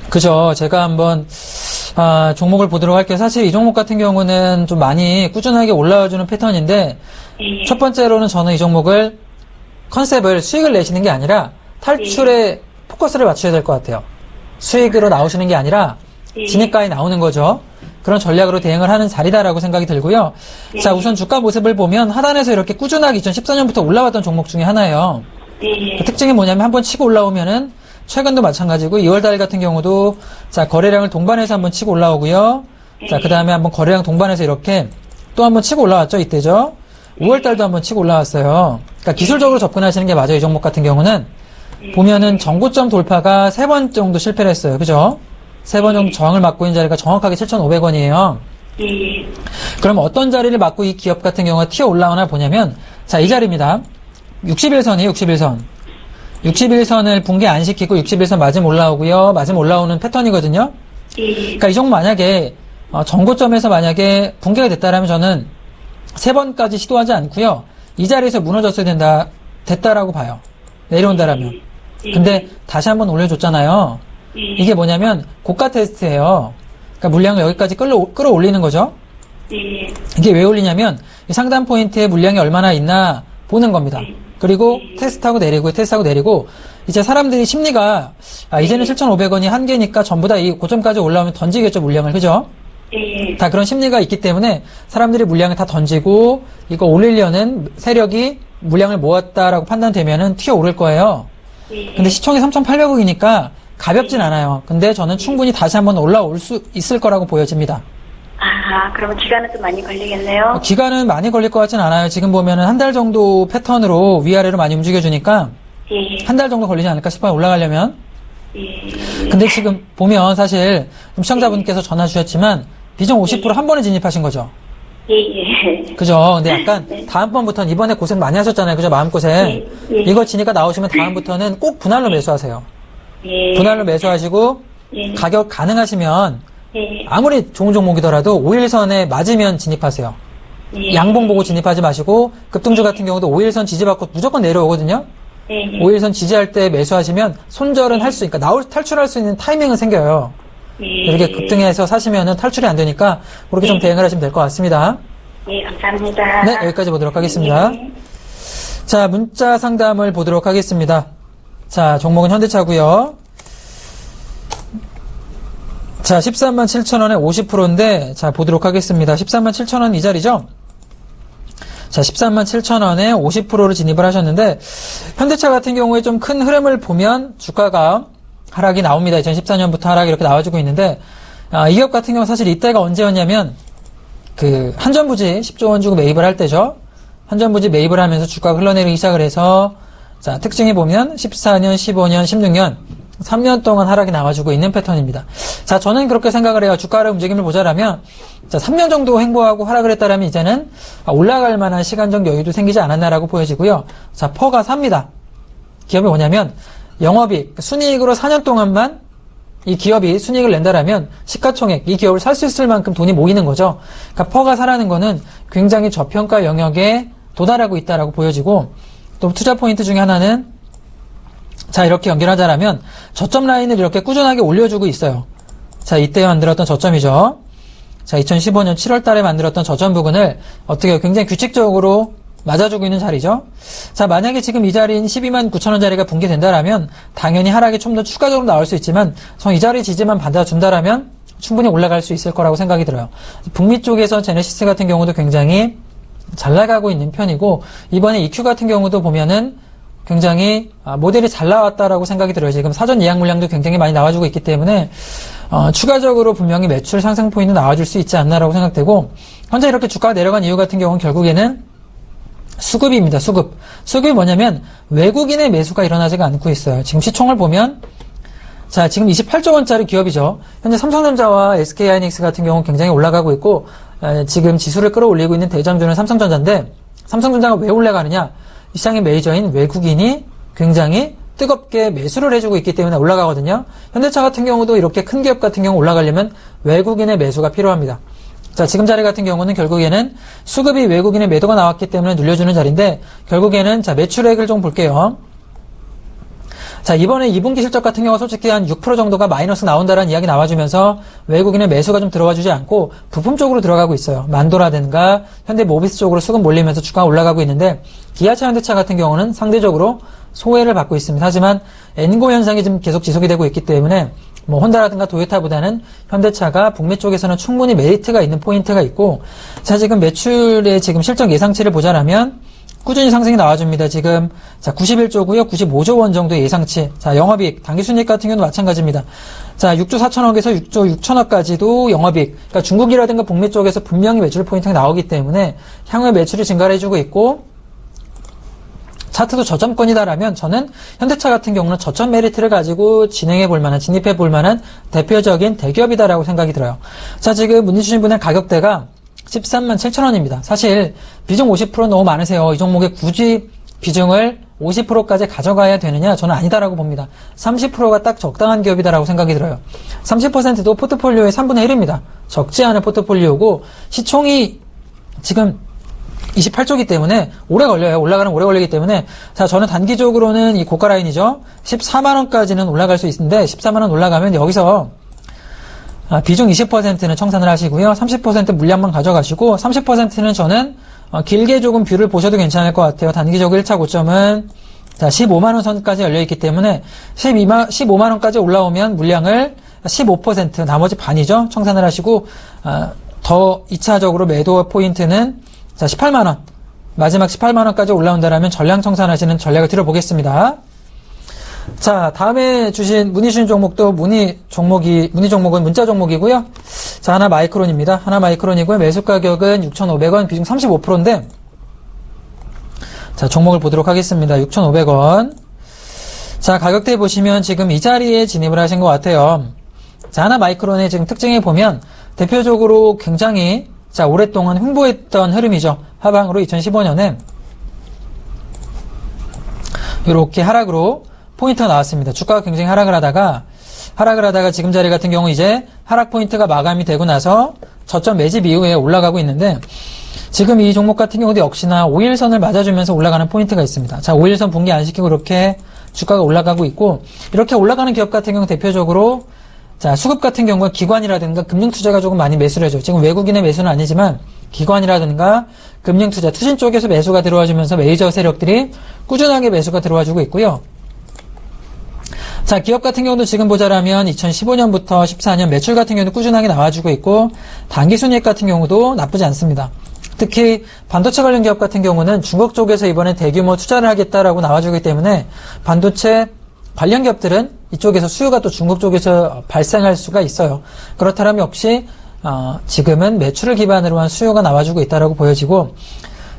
[SPEAKER 2] 그죠. 제가 한번, 종목을 보도록 할게요. 사실 이 종목 같은 경우는 좀 많이 꾸준하게 올라와주는 패턴인데,
[SPEAKER 3] 예, 예.
[SPEAKER 2] 첫 번째로는 저는 이 종목을 컨셉을 수익을 내시는 게 아니라 탈출에 포커스를 맞춰야 될 것 같아요. 수익으로 나오시는 게 아니라 진입가에 나오는 거죠. 그런 전략으로 대응을 하는 자리다라고 생각이 들고요. 자, 우선 주가 모습을 보면 하단에서 이렇게 꾸준하게 2014년부터 올라왔던 종목 중에 하나예요.
[SPEAKER 3] 예,
[SPEAKER 2] 그 특징이 뭐냐면 한번 치고 올라오면은 최근도 마찬가지고 2월달 같은 경우도 자, 거래량을 동반해서 한번 치고 올라오고요. 자, 그 다음에 한번 거래량 동반해서 이렇게 또 한번 치고 올라왔죠. 이때죠. 5월달도 한번 치고 올라왔어요. 그러니까 기술적으로 접근하시는 게 맞아요. 이 종목 같은 경우는. 보면은 정고점 돌파가 3번 정도 실패를 했어요. 그죠? 3번 정도 저항을 맞고 있는 자리가 정확하게 7,500원이에요.
[SPEAKER 3] 예, 예.
[SPEAKER 2] 그럼 어떤 자리를 맞고 이 기업 같은 경우가 튀어 올라오나 보냐면, 자, 이 자리입니다. 61선이에요, 61선. 61선을 붕괴 안 시키고 61선 맞으면 올라오고요. 맞으면 올라오는 패턴이거든요.
[SPEAKER 3] 예, 예.
[SPEAKER 2] 그러니까 이 종목 만약에, 정고점에서 만약에 붕괴가 됐다라면 저는 3번까지 시도하지 않고요. 이 자리에서 무너졌어야 됐다라고 봐요. 내려온다라면. 근데 다시 한번 올려줬잖아요. 이게 뭐냐면 고가 테스트예요. 그러니까 물량을 여기까지 끌어올리는 거죠.
[SPEAKER 3] 예,
[SPEAKER 2] 이게 왜 올리냐면 이 상단 포인트에 물량이 얼마나 있나 보는 겁니다. 그리고 테스트하고 내리고 이제 사람들이 심리가 이제는 7,500원이 한계니까 전부 다 이 고점까지 올라오면 던지겠죠, 물량을. 그죠?
[SPEAKER 3] 예,
[SPEAKER 2] 다 그런 심리가 있기 때문에 사람들이 물량을 다 던지고 이거 올리려는 세력이 물량을 모았다라고 판단되면은 튀어 오를 거예요.
[SPEAKER 3] 예.
[SPEAKER 2] 근데 시총이 3,800억이니까 가볍진 않아요. 근데 저는 충분히 다시 한번 올라올 수 있을 거라고 보여집니다.
[SPEAKER 3] 그러면 기간은 좀 많이 걸리겠네요.
[SPEAKER 2] 기간은 많이 걸릴 것 같진 않아요. 지금 보면은 한 달 정도 패턴으로 위아래로 많이 움직여주니까
[SPEAKER 3] 예,
[SPEAKER 2] 한 달 정도 걸리지 않을까 싶어요. 올라가려면.
[SPEAKER 3] 예.
[SPEAKER 2] 근데 지금 보면 사실 시청자분께서 전화 주셨지만 비중 50% 한 번에 진입하신 거죠.
[SPEAKER 3] 예, 예.
[SPEAKER 2] 그죠? 근데 약간 다음번부터는 이번에 고생 많이 하셨잖아요. 그죠? 마음고생.
[SPEAKER 3] 예.
[SPEAKER 2] 이거 지니까 나오시면 다음부터는 꼭 분할로 매수하세요.
[SPEAKER 3] 예.
[SPEAKER 2] 분할로 매수하시고
[SPEAKER 3] 예.
[SPEAKER 2] 가격 가능하시면
[SPEAKER 3] 예.
[SPEAKER 2] 아무리 좋은 종목이더라도 5일선에 맞으면 진입하세요.
[SPEAKER 3] 예.
[SPEAKER 2] 양봉 보고 진입하지 마시고 급등주 같은 경우도 5일선 지지받고 무조건 내려오거든요.
[SPEAKER 3] 예.
[SPEAKER 2] 5일선 지지할 때 매수하시면 손절은 할 수 있으니까 탈출할 수 있는 타이밍은 생겨요.
[SPEAKER 3] 예.
[SPEAKER 2] 이렇게 급등해서 사시면은 탈출이 안 되니까 그렇게 좀 대응을 하시면 될 것 같습니다.
[SPEAKER 3] 예, 감사합니다.
[SPEAKER 2] 네, 여기까지 보도록 하겠습니다.
[SPEAKER 3] 예.
[SPEAKER 2] 자, 문자 상담을 보도록 하겠습니다. 자, 종목은 현대차고요. 자, 137,000원에 50%인데, 자, 보도록 하겠습니다. 137,000원 이 자리죠? 자, 137,000원에 50%를 진입을 하셨는데, 현대차 같은 경우에 좀 큰 흐름을 보면 주가가 하락이 나옵니다. 2014년부터 하락이 이렇게 나와주고 있는데, 이 기업 같은 경우 사실 이때가 언제였냐면, 한전부지 10조 원 주고 매입을 할 때죠. 한전부지 매입을 하면서 주가가 흘러내리기 시작을 해서, 자, 특징이 보면 14년, 15년, 16년, 3년 동안 하락이 나와주고 있는 패턴입니다. 자, 저는 그렇게 생각을 해요. 주가 하락 움직임을 보자라면, 자, 3년 정도 횡보하고 하락을 했다라면 이제는 올라갈 만한 시간적 여유도 생기지 않았나라고 보여지고요. 자, 퍼가 삽니다. 기업이 뭐냐면, 영업이익, 순이익으로 4년 동안만 이 기업이 순이익을 낸다라면 시가총액, 이 기업을 살 수 있을 만큼 돈이 모이는 거죠. 그러니까 퍼가 사라는 거는 굉장히 저평가 영역에 도달하고 있다라고 보여지고, 또 투자 포인트 중에 하나는 자, 이렇게 연결하자라면 저점 라인을 이렇게 꾸준하게 올려주고 있어요. 자, 이때 만들었던 저점이죠. 자, 2015년 7월 달에 만들었던 저점 부근을 어떻게 굉장히 규칙적으로 맞아주고 있는 자리죠. 자, 만약에 지금 이 자리인 12만 9천 원짜리가 붕괴된다라면 당연히 하락이 좀 더 추가적으로 나올 수 있지만 이 자리 지지만 받아준다라면 충분히 올라갈 수 있을 거라고 생각이 들어요. 북미 쪽에서 제네시스 같은 경우도 굉장히 잘 나가고 있는 편이고, 이번에 EQ 같은 경우도 보면은 굉장히 모델이 잘 나왔다라고 생각이 들어요. 지금 사전 예약 물량도 굉장히 많이 나와주고 있기 때문에 추가적으로 분명히 매출 상승 포인트 나와줄 수 있지 않나라고 생각되고, 현재 이렇게 주가가 내려간 이유 같은 경우는 결국에는 수급입니다. 수급이 뭐냐면 외국인의 매수가 일어나지가 않고 있어요. 지금 시총을 보면 자, 지금 28조 원짜리 기업이죠. 현재 삼성전자와 SK하이닉스 같은 경우는 굉장히 올라가고 있고, 지금 지수를 끌어올리고 있는 대장주는 삼성전자인데, 삼성전자가 왜 올라가느냐? 시장의 메이저인 외국인이 굉장히 뜨겁게 매수를 해주고 있기 때문에 올라가거든요. 현대차 같은 경우도 이렇게 큰 기업 같은 경우 올라가려면 외국인의 매수가 필요합니다. 자, 지금 자리 같은 경우는 결국에는 수급이 외국인의 매도가 나왔기 때문에 눌려주는 자리인데, 결국에는 자, 매출액을 좀 볼게요. 자, 이번에 2분기 실적 같은 경우가 솔직히 한 6% 정도가 마이너스 나온다라는 이야기 나와주면서 외국인의 매수가 좀 들어와주지 않고 부품 쪽으로 들어가고 있어요. 만도라든가 현대모비스 쪽으로 수급 몰리면서 주가가 올라가고 있는데, 기아차, 현대차 같은 경우는 상대적으로 소외를 받고 있습니다. 하지만 엔고 현상이 지금 계속 지속이 되고 있기 때문에 혼다라든가 도요타보다는 현대차가 북미 쪽에서는 충분히 메리트가 있는 포인트가 있고, 자, 지금 매출의 지금 실적 예상치를 보자라면 꾸준히 상승이 나와줍니다. 지금 자, 91조고요. 95조 원 정도의 예상치. 자, 영업이익, 당기순이익 같은 경우는 마찬가지입니다. 자, 6조 4천억에서 6조 6천억까지도 영업이익. 그러니까 중국이라든가 북미 쪽에서 분명히 매출 포인트가 나오기 때문에 향후에 매출이 증가를 해주고 있고, 차트도 저점권이다라면 저는 현대차 같은 경우는 저점 메리트를 가지고 진행해 볼 만한, 진입해 볼 만한 대표적인 대기업이다라고 생각이 들어요. 자, 지금 문의 주신 분의 가격대가 13만 7천 원입니다. 사실 비중 50% 너무 많으세요. 이 종목에 굳이 비중을 50%까지 가져가야 되느냐? 저는 아니다라고 봅니다. 30%가 딱 적당한 기업이다라고 생각이 들어요. 30%도 포트폴리오의 3분의 1입니다. 적지 않은 포트폴리오고, 시총이 지금 28조기 때문에 오래 걸려요. 올라가는 오래 걸리기 때문에, 자, 저는 단기적으로는 이 고가 라인이죠. 14만원까지는 올라갈 수 있는데, 14만원 올라가면 여기서 비중 20%는 청산을 하시고요. 30% 물량만 가져가시고, 30%는 저는 길게 조금 뷰를 보셔도 괜찮을 것 같아요. 단기적으로 1차 고점은 자, 15만원 선까지 열려있기 때문에 15만원까지 올라오면 물량을 15%, 나머지 반이죠. 청산을 하시고, 더 2차적으로 매도 포인트는 자, 18만원. 마지막 18만원까지 올라온다라면 전량 청산하시는 전략을 들어보겠습니다. 자, 다음에 문의 주신 종목도 문의 종목은 문자 종목이고요. 자, 하나마이크론입니다. 하나마이크론이고요. 매수 가격은 6,500원, 비중 35%인데, 자, 종목을 보도록 하겠습니다. 6,500원. 자, 가격대 보시면 지금 이 자리에 진입을 하신 것 같아요. 자, 하나마이크론의 지금 특징에 보면 대표적으로 굉장히 자, 오랫동안 횡보했던 흐름이죠. 하방으로 2015년에 이렇게 하락으로 포인트가 나왔습니다. 주가가 굉장히 하락을 하다가 지금 자리 같은 경우 이제 하락 포인트가 마감이 되고 나서 저점 매집 이후에 올라가고 있는데, 지금 이 종목 같은 경우도 역시나 5일선을 맞아주면서 올라가는 포인트가 있습니다. 자, 5일선 붕괴 안 시키고 이렇게 주가가 올라가고 있고, 이렇게 올라가는 기업 같은 경우 대표적으로 자, 수급 같은 경우는 기관이라든가 금융투자가 조금 많이 매수를 해줘요. 지금 외국인의 매수는 아니지만 기관이라든가 금융투자, 투신 쪽에서 매수가 들어와주면서 메이저 세력들이 꾸준하게 매수가 들어와주고 있고요. 자, 기업 같은 경우도 지금 보자라면 2015년부터 14년 매출 같은 경우도 꾸준하게 나와주고 있고, 단기순이익 같은 경우도 나쁘지 않습니다. 특히 반도체 관련 기업 같은 경우는 중국 쪽에서 이번에 대규모 투자를 하겠다라고 나와주기 때문에 반도체 관련 기업들은 이쪽에서 수요가 또 중국 쪽에서 발생할 수가 있어요. 그렇다면 역시 지금은 매출을 기반으로 한 수요가 나와주고 있다라고 보여지고,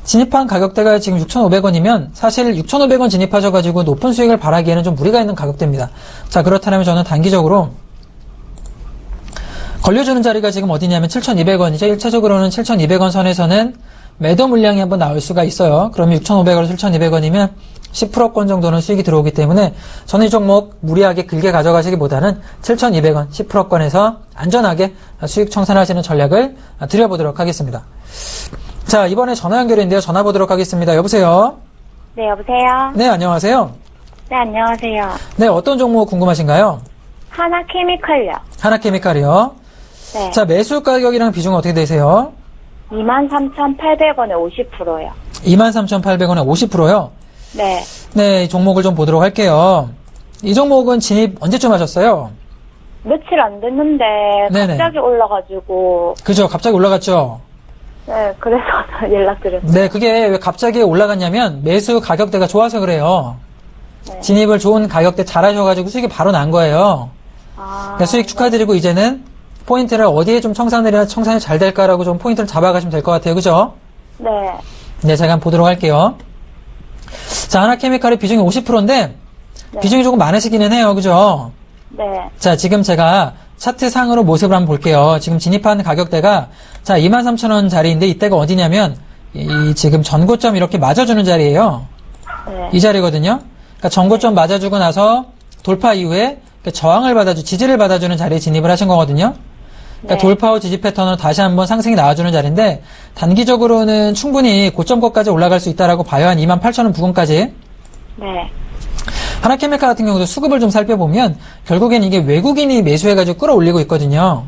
[SPEAKER 2] 진입한 가격대가 지금 6,500원이면 사실 6,500원 진입하셔가지고 높은 수익을 바라기에는 좀 무리가 있는 가격대입니다. 자, 그렇다면 저는 단기적으로 걸려주는 자리가 지금 어디냐면 7,200원이죠. 1차적으로는 7,200원 선에서는 매도 물량이 한번 나올 수가 있어요. 그러면 6,500원, 7,200원이면 10%권 정도는 수익이 들어오기 때문에 저는 이 종목 무리하게 길게 가져가시기보다는 7,200원, 10%권에서 안전하게 수익 청산하시는 전략을 드려보도록 하겠습니다. 자, 이번에 전화 연결인데요. 전화 보도록 하겠습니다. 여보세요?
[SPEAKER 3] 네, 여보세요?
[SPEAKER 2] 네, 안녕하세요.
[SPEAKER 3] 네, 안녕하세요.
[SPEAKER 2] 네, 어떤 종목 궁금하신가요?
[SPEAKER 3] 하나케미칼요.
[SPEAKER 2] 하나케미칼이요.
[SPEAKER 3] 네.
[SPEAKER 2] 자, 매수 가격이랑 비중은 어떻게 되세요?
[SPEAKER 3] 23,800원에 50%요.
[SPEAKER 2] 23,800원에 50%요?
[SPEAKER 3] 네.
[SPEAKER 2] 네, 이 종목을 좀 보도록 할게요. 이 종목은 진입 언제쯤 하셨어요?
[SPEAKER 3] 며칠 안 됐는데
[SPEAKER 2] 네네.
[SPEAKER 3] 갑자기 올라가지고
[SPEAKER 2] 그죠? 갑자기 올라갔죠?
[SPEAKER 3] 네, 그래서 연락드렸어요.
[SPEAKER 2] 네, 그게 왜 갑자기 올라갔냐면 매수 가격대가 좋아서 그래요.
[SPEAKER 3] 네.
[SPEAKER 2] 진입을 좋은 가격대 잘 하셔가지고 수익이 바로 난 거예요.
[SPEAKER 3] 아,
[SPEAKER 2] 그러니까 수익 축하드리고 이제는 포인트를 어디에 좀 청산을 해야 청산이 잘 될까라고 좀 포인트를 잡아가시면 될 것 같아요. 그죠?
[SPEAKER 3] 네.
[SPEAKER 2] 네, 제가 한번 보도록 할게요. 자, 하나케미칼의 비중이 50%인데
[SPEAKER 3] 네.
[SPEAKER 2] 비중이 조금 많으시기는 해요. 그죠?
[SPEAKER 3] 네.
[SPEAKER 2] 자, 지금 제가 차트 상으로 모습을 한번 볼게요. 지금 진입한 가격대가 자, 23,000원 자리인데 이때가 어디냐면 이 지금 전고점 이렇게 맞아주는 자리예요.
[SPEAKER 3] 네.
[SPEAKER 2] 이 자리거든요. 그러니까 전고점 맞아주고 나서 돌파 이후에 저항을 지지를 받아주는 자리에 진입을 하신 거거든요. 그러니까
[SPEAKER 3] 네.
[SPEAKER 2] 돌파 후 지지 패턴으로 다시 한번 상승이 나와주는 자리인데 단기적으로는 충분히 고점 거까지 올라갈 수 있다라고 봐요. 한 28,000원 부근까지.
[SPEAKER 3] 네.
[SPEAKER 2] 하나케미칼 같은 경우도 수급을 좀 살펴보면 결국엔 이게 외국인이 매수해가지고 끌어올리고 있거든요.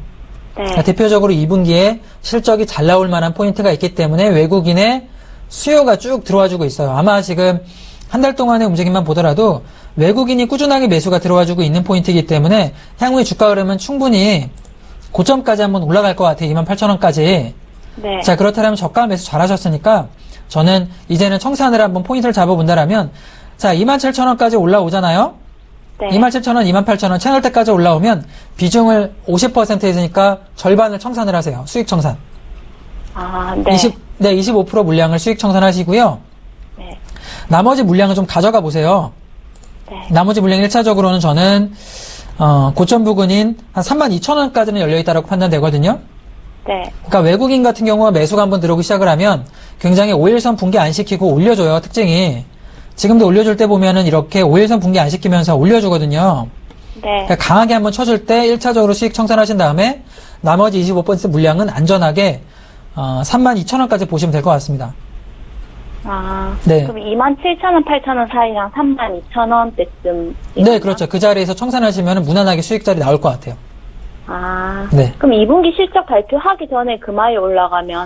[SPEAKER 3] 네.
[SPEAKER 2] 그러니까 대표적으로 2분기에 실적이 잘 나올 만한 포인트가 있기 때문에 외국인의 수요가 쭉 들어와주고 있어요. 아마 지금 한 달 동안의 움직임만 보더라도 외국인이 꾸준하게 매수가 들어와주고 있는 포인트이기 때문에 향후의 주가 흐름은 충분히 고점까지 한번 올라갈 것 같아요. 28,000원까지.
[SPEAKER 3] 네.
[SPEAKER 2] 자, 그렇다면 저가 매수 잘 하셨으니까 저는 이제는 청산을 한번 포인트를 잡아본다라면 자, 27,000원까지 올라오잖아요.
[SPEAKER 3] 네.
[SPEAKER 2] 27,000원, 28,000원 채널 때까지 올라오면 비중을 50% 있으니까 절반을 청산을 하세요. 수익 청산.
[SPEAKER 3] 아, 네.
[SPEAKER 2] 25% 물량을 수익 청산하시고요.
[SPEAKER 3] 네.
[SPEAKER 2] 나머지 물량을 좀 가져가 보세요.
[SPEAKER 3] 네.
[SPEAKER 2] 나머지 물량 1차적으로는 저는 고점 부근인 한 32,000원까지는 열려있다고 판단되거든요.
[SPEAKER 3] 네.
[SPEAKER 2] 그러니까 외국인 같은 경우가 매수가 한번 들어오기 시작을 하면 굉장히 5일선 붕괴 안 시키고 올려줘요. 특징이. 지금도 올려줄 때 보면은 이렇게 5일선 붕괴 안 시키면서 올려주거든요.
[SPEAKER 3] 네.
[SPEAKER 2] 그러니까 강하게 한번 쳐줄 때 1차적으로 수익 청산하신 다음에 나머지 25% 물량은 안전하게 32,000원까지 보시면 될 것 같습니다.
[SPEAKER 3] 아,
[SPEAKER 2] 네.
[SPEAKER 3] 그럼 27,000원, 8,000원 사이랑 32,000원대쯤.
[SPEAKER 2] 네, 그렇죠. 그 자리에서 청산하시면 무난하게 수익 자리 나올 것 같아요.
[SPEAKER 3] 아,
[SPEAKER 2] 네.
[SPEAKER 3] 그럼 2분기 실적 발표하기 전에 금화에 올라가면요?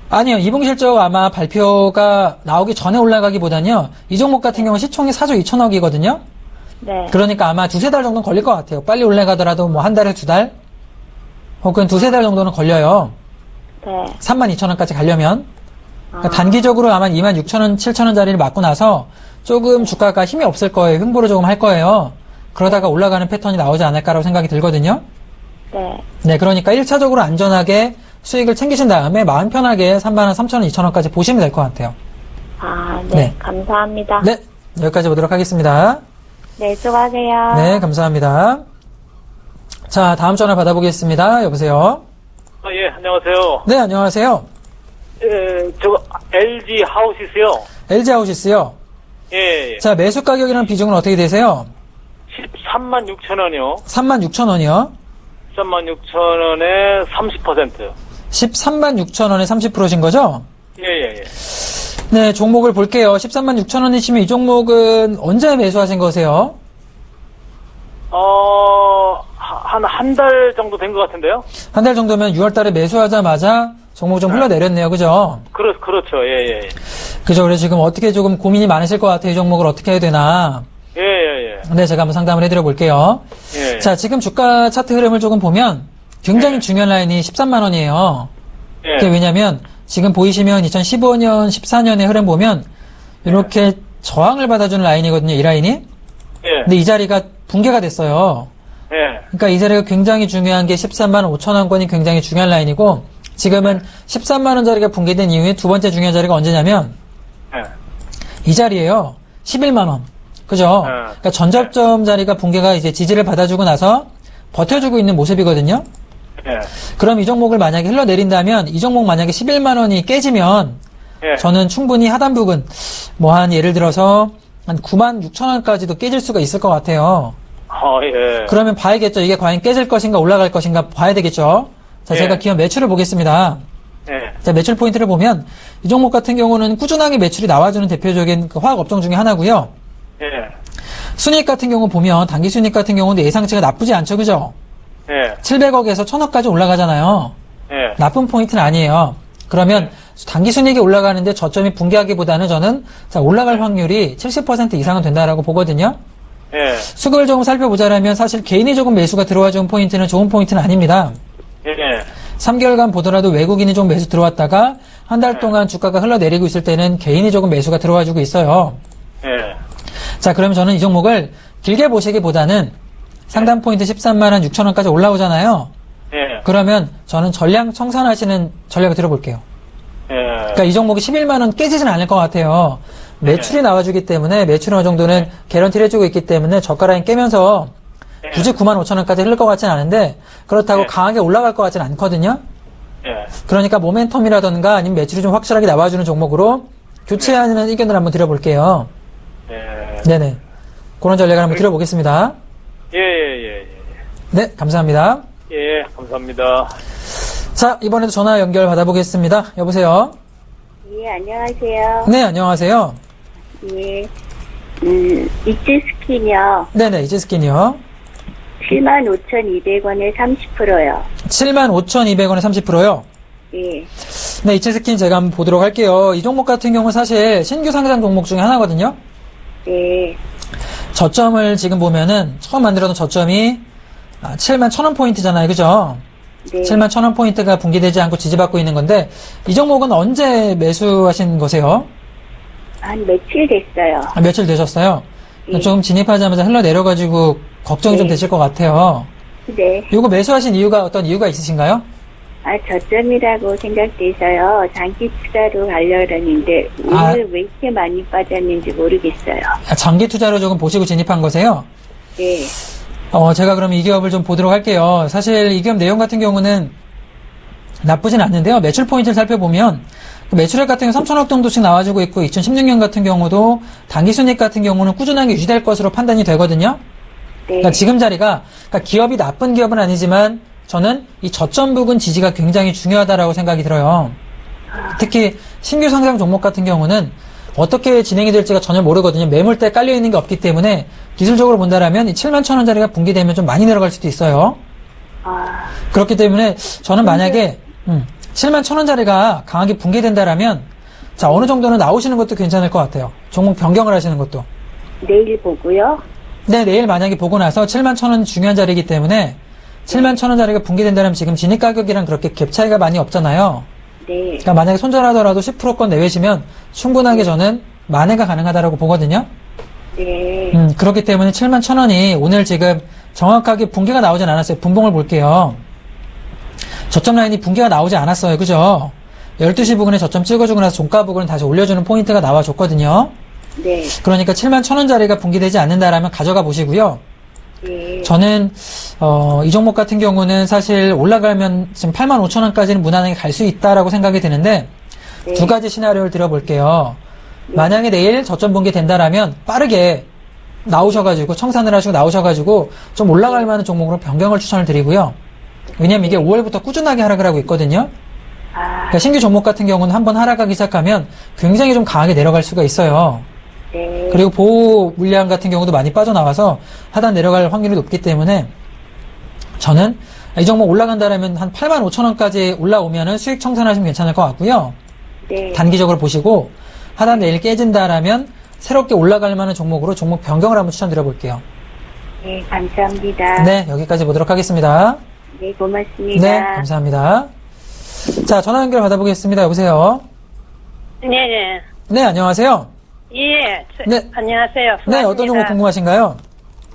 [SPEAKER 2] 아니요, 2분기 실적 아마 발표가 나오기 전에 올라가기보다는요, 이 종목 같은 경우는 시총이 4조 2천억이거든요?
[SPEAKER 3] 네.
[SPEAKER 2] 그러니까 아마 두세 달 정도는 걸릴 것 같아요. 빨리 올라가더라도 뭐 한 달에 두 달? 혹은 두세 달 정도는 걸려요.
[SPEAKER 3] 네.
[SPEAKER 2] 32,000원까지 가려면. 그러니까 단기적으로 아마 26,000원, 7,000원 자리를 맞고 나서 조금 주가가 힘이 없을 거예요. 횡보를 조금 할 거예요. 그러다가 올라가는 패턴이 나오지 않을까라고 생각이 들거든요.
[SPEAKER 3] 네.
[SPEAKER 2] 네, 그러니까 1차적으로 안전하게 수익을 챙기신 다음에 마음 편하게 3만원, 3,000원, 2,000원까지 보시면 될 것 같아요.
[SPEAKER 3] 아, 네.
[SPEAKER 2] 네.
[SPEAKER 3] 감사합니다.
[SPEAKER 2] 네, 여기까지 보도록 하겠습니다.
[SPEAKER 3] 네, 수고하세요.
[SPEAKER 2] 네, 감사합니다. 자, 다음 전화 받아보겠습니다. 여보세요?
[SPEAKER 5] 예, 안녕하세요.
[SPEAKER 2] 네, 안녕하세요.
[SPEAKER 5] 저 LG 하우시스요.
[SPEAKER 2] LG 하우시스요.
[SPEAKER 5] 예, 예.
[SPEAKER 2] 자, 매수 가격이랑 비중은 어떻게 되세요?
[SPEAKER 5] 13만 6천 원이요.
[SPEAKER 2] 36,000원이요.
[SPEAKER 5] 13만 6천 원에 30%요.
[SPEAKER 2] 13만 6천원에 30%신 거죠?
[SPEAKER 5] 예, 예, 예.
[SPEAKER 2] 네, 종목을 볼게요. 13만 6천원이시면 이 종목은 언제 매수하신 거세요?
[SPEAKER 5] 한 달 정도 된 것 같은데요?
[SPEAKER 2] 한 달 정도면 6월 달에 매수하자마자 종목 좀 흘러내렸네요. 그죠?
[SPEAKER 5] 그렇죠. 예, 예.
[SPEAKER 2] 그죠. 그래서 지금 어떻게 조금 고민이 많으실 것 같아요. 이 종목을 어떻게 해야 되나.
[SPEAKER 5] 예, 예, 예.
[SPEAKER 2] 네, 제가 한번 상담을 해드려 볼게요.
[SPEAKER 5] 예.
[SPEAKER 2] 자, 지금 주가 차트 흐름을 조금 보면 굉장히
[SPEAKER 5] 네.
[SPEAKER 2] 중요한 라인이 13만 원이에요.
[SPEAKER 5] 예.
[SPEAKER 2] 그게 왜냐면 지금 보이시면 2015년, 14년의 흐름 보면 이렇게 저항을 받아주는 라인이거든요. 이 라인이.
[SPEAKER 5] 예.
[SPEAKER 2] 근데 이 자리가 붕괴가 됐어요.
[SPEAKER 5] 예.
[SPEAKER 2] 그러니까 이 자리가 굉장히 중요한 게 13만 5천 원권이 굉장히 중요한 라인이고 지금은 13만 원짜리가 붕괴된 이후에 두 번째 중요한 자리가 언제냐면
[SPEAKER 5] 예.
[SPEAKER 2] 이 자리예요. 11만 원. 그죠? 그러니까 전접점 자리가 붕괴가 이제 지지를 받아주고 나서 버텨주고 있는 모습이거든요.
[SPEAKER 5] 예.
[SPEAKER 2] 그럼 이 종목을 만약에 흘러내린다면 이 종목 만약에 11만 원이 깨지면
[SPEAKER 5] 예.
[SPEAKER 2] 저는 충분히 하단 부근 뭐 한 예를 들어서 한 9만 6천 원까지도 깨질 수가 있을 것 같아요.
[SPEAKER 5] 예.
[SPEAKER 2] 그러면 봐야겠죠. 이게 과연 깨질 것인가 올라갈 것인가 봐야 되겠죠. 자,
[SPEAKER 5] 예.
[SPEAKER 2] 제가 기업 매출을 보겠습니다.
[SPEAKER 5] 예.
[SPEAKER 2] 자, 매출 포인트를 보면 이 종목 같은 경우는 꾸준하게 매출이 나와주는 대표적인 그 화학 업종 중에 하나고요.
[SPEAKER 5] 예.
[SPEAKER 2] 순이익 같은 경우 보면 단기 순이익 같은 경우는 예상치가 나쁘지 않죠. 그죠?
[SPEAKER 5] 예.
[SPEAKER 2] 700억에서 1000억까지 올라가잖아요.
[SPEAKER 5] 예.
[SPEAKER 2] 나쁜 포인트는 아니에요. 그러면 단기 순이익이 올라가는데 저점이 붕괴하기보다는 저는 자, 올라갈 확률이 70% 이상은 된다라고 보거든요.
[SPEAKER 5] 예.
[SPEAKER 2] 수급을 조금 살펴보자라면 사실 개인이 조금 매수가 들어와준 포인트는 좋은 포인트는 아닙니다.
[SPEAKER 5] 예.
[SPEAKER 2] 3개월간 보더라도 외국인이 좀 매수 들어왔다가 한 달 동안 주가가 흘러내리고 있을 때는 개인이 조금 매수가 들어와주고 있어요.
[SPEAKER 5] 예.
[SPEAKER 2] 자, 그러면 저는 이 종목을 길게 보시기보다는 상단 포인트 13만 원 6천 원까지 올라오잖아요.
[SPEAKER 5] 예.
[SPEAKER 2] 그러면 저는 전량 청산하시는 전략을 들어볼게요.
[SPEAKER 5] 예.
[SPEAKER 2] 그러니까 이 종목이 11만 원 깨지진 않을 것 같아요. 매출이 나와주기 때문에 매출 어느 정도는 개런티를 해주고 있기 때문에 저가 라인 깨면서 굳이 9만 5천 원까지 흐를 것 같지는 않은데 그렇다고 강하게 올라갈 것 같지는 않거든요.
[SPEAKER 5] 예.
[SPEAKER 2] 그러니까 모멘텀이라던가 아니면 매출이 좀 확실하게 나와주는 종목으로 교체하는 의견을 한번 드려볼게요.
[SPEAKER 5] 예.
[SPEAKER 2] 네네. 그런 전략을 한번 드려보겠습니다.
[SPEAKER 5] 예.
[SPEAKER 2] 네, 감사합니다.
[SPEAKER 5] 예. 감사합니다.
[SPEAKER 2] 자, 이번에도 전화 연결 받아보겠습니다. 여보세요?
[SPEAKER 6] 예, 안녕하세요.
[SPEAKER 2] 네, 안녕하세요.
[SPEAKER 6] 예, 이츠스킨이요.
[SPEAKER 2] 네네, 이지스킨이요.
[SPEAKER 6] 75,200원에 30%요.
[SPEAKER 2] 75,200원에 30%요.
[SPEAKER 6] 예,
[SPEAKER 2] 네, 이체스킨 제가 한번 보도록 할게요. 이 종목 같은 경우는 사실 신규 상장 종목 중에 하나거든요.
[SPEAKER 6] 예,
[SPEAKER 2] 저점을 지금 보면은 처음 만들어둔 저점이 71,000원 포인트잖아요. 그죠?
[SPEAKER 6] 네.
[SPEAKER 2] 71,000원 포인트가 붕괴되지 않고 지지받고 있는 건데 이 종목은 언제 매수하신 거세요?
[SPEAKER 6] 한 며칠 됐어요.
[SPEAKER 2] 며칠 되셨어요?
[SPEAKER 6] 예.
[SPEAKER 2] 좀 진입하자마자 흘러내려가지고 걱정이 좀
[SPEAKER 6] 네.
[SPEAKER 2] 되실 것 같아요.
[SPEAKER 6] 네.
[SPEAKER 2] 요거 매수하신 이유가 어떤 이유가 있으신가요?
[SPEAKER 6] 저점이라고 생각돼서요. 장기 투자로 가려고 했는데 오늘 왜 이렇게 많이 빠졌는지 모르겠어요.
[SPEAKER 2] 장기 투자로 조금 보시고 진입한 거세요?
[SPEAKER 6] 네.
[SPEAKER 2] 제가 그럼 이 기업을 좀 보도록 할게요. 사실 이 기업 내용 같은 경우는 나쁘진 않는데요. 매출 포인트를 살펴보면 매출액 같은 경우 3천억 정도씩 나와주고 있고 2016년 같은 경우도 단기순이익 같은 경우는 꾸준하게 유지될 것으로 판단이 되거든요.
[SPEAKER 6] 네.
[SPEAKER 2] 그러니까 지금 자리가 그러니까 기업이 나쁜 기업은 아니지만 저는 이 저점 부근 지지가 굉장히 중요하다라고 생각이 들어요. 특히 신규 상장 종목 같은 경우는 어떻게 진행이 될지가 전혀 모르거든요. 매물대 깔려있는 게 없기 때문에 기술적으로 본다라면 이 71,000원짜리가 붕괴되면 좀 많이 내려갈 수도 있어요. 그렇기 때문에 저는 만약에 71,000원짜리가 강하게 붕괴된다라면 자 어느 정도는 나오시는 것도 괜찮을 것 같아요. 종목 변경을 하시는 것도.
[SPEAKER 6] 내일 보고요.
[SPEAKER 2] 네, 내일 만약에 보고 나서 71,000원 중요한 자리이기 때문에 71,000원짜리가 붕괴된다면 지금 진입 가격이랑 그렇게 갭 차이가 많이 없잖아요.
[SPEAKER 6] 네.
[SPEAKER 2] 그러니까 만약에 손절하더라도 10%권 내외시면 충분하게 저는 만회가 가능하다라고 보거든요.
[SPEAKER 6] 네.
[SPEAKER 2] 그렇기 때문에 71,000원이 오늘 지금 정확하게 붕괴가 나오진 않았어요. 분봉을 볼게요. 저점 라인이 붕괴가 나오지 않았어요. 그죠? 12시 부근에 저점 찍어주고 나서 종가 부근을 다시 올려주는 포인트가 나와줬거든요.
[SPEAKER 6] 네.
[SPEAKER 2] 그러니까 71,000원짜리가 붕괴되지 않는다라면 가져가 보시고요.
[SPEAKER 6] 네.
[SPEAKER 2] 저는 이 종목 같은 경우는 사실 올라가면 지금 85,000원까지는 무난하게 갈 수 있다라고 생각이 드는데
[SPEAKER 6] 네.
[SPEAKER 2] 두 가지 시나리오를 들어볼게요. 만약에 내일 저점 붕괴 된다라면 빠르게 나오셔가지고 청산을 하시고 나오셔가지고 좀 올라갈 만한 종목으로 변경을 추천을 드리고요. 왜냐면 이게 5월부터 꾸준하게 하락을 하고 있거든요. 그러니까 신규 종목 같은 경우는 한번 하락하기 시작하면 굉장히 좀 강하게 내려갈 수가 있어요.
[SPEAKER 6] 네.
[SPEAKER 2] 그리고 보호 물량 같은 경우도 많이 빠져나와서 하단 내려갈 확률이 높기 때문에 저는 이 종목 올라간다라면 한 85,000원까지 올라오면은 수익 청산하시면 괜찮을 것 같고요.
[SPEAKER 6] 네.
[SPEAKER 2] 단기적으로 보시고 하단 내일 깨진다라면 새롭게 올라갈 만한 종목으로 종목 변경을 한번 추천드려 볼게요.
[SPEAKER 6] 감사합니다.
[SPEAKER 2] 네, 여기까지 보도록 하겠습니다.
[SPEAKER 6] 네, 고맙습니다.
[SPEAKER 2] 네, 감사합니다. 자, 전화 연결 받아보겠습니다. 여보세요?
[SPEAKER 7] 네네.
[SPEAKER 2] 네, 안녕하세요.
[SPEAKER 7] 예.
[SPEAKER 2] 네.
[SPEAKER 7] 안녕하세요.
[SPEAKER 2] 네, 어떤 종목 궁금하신가요?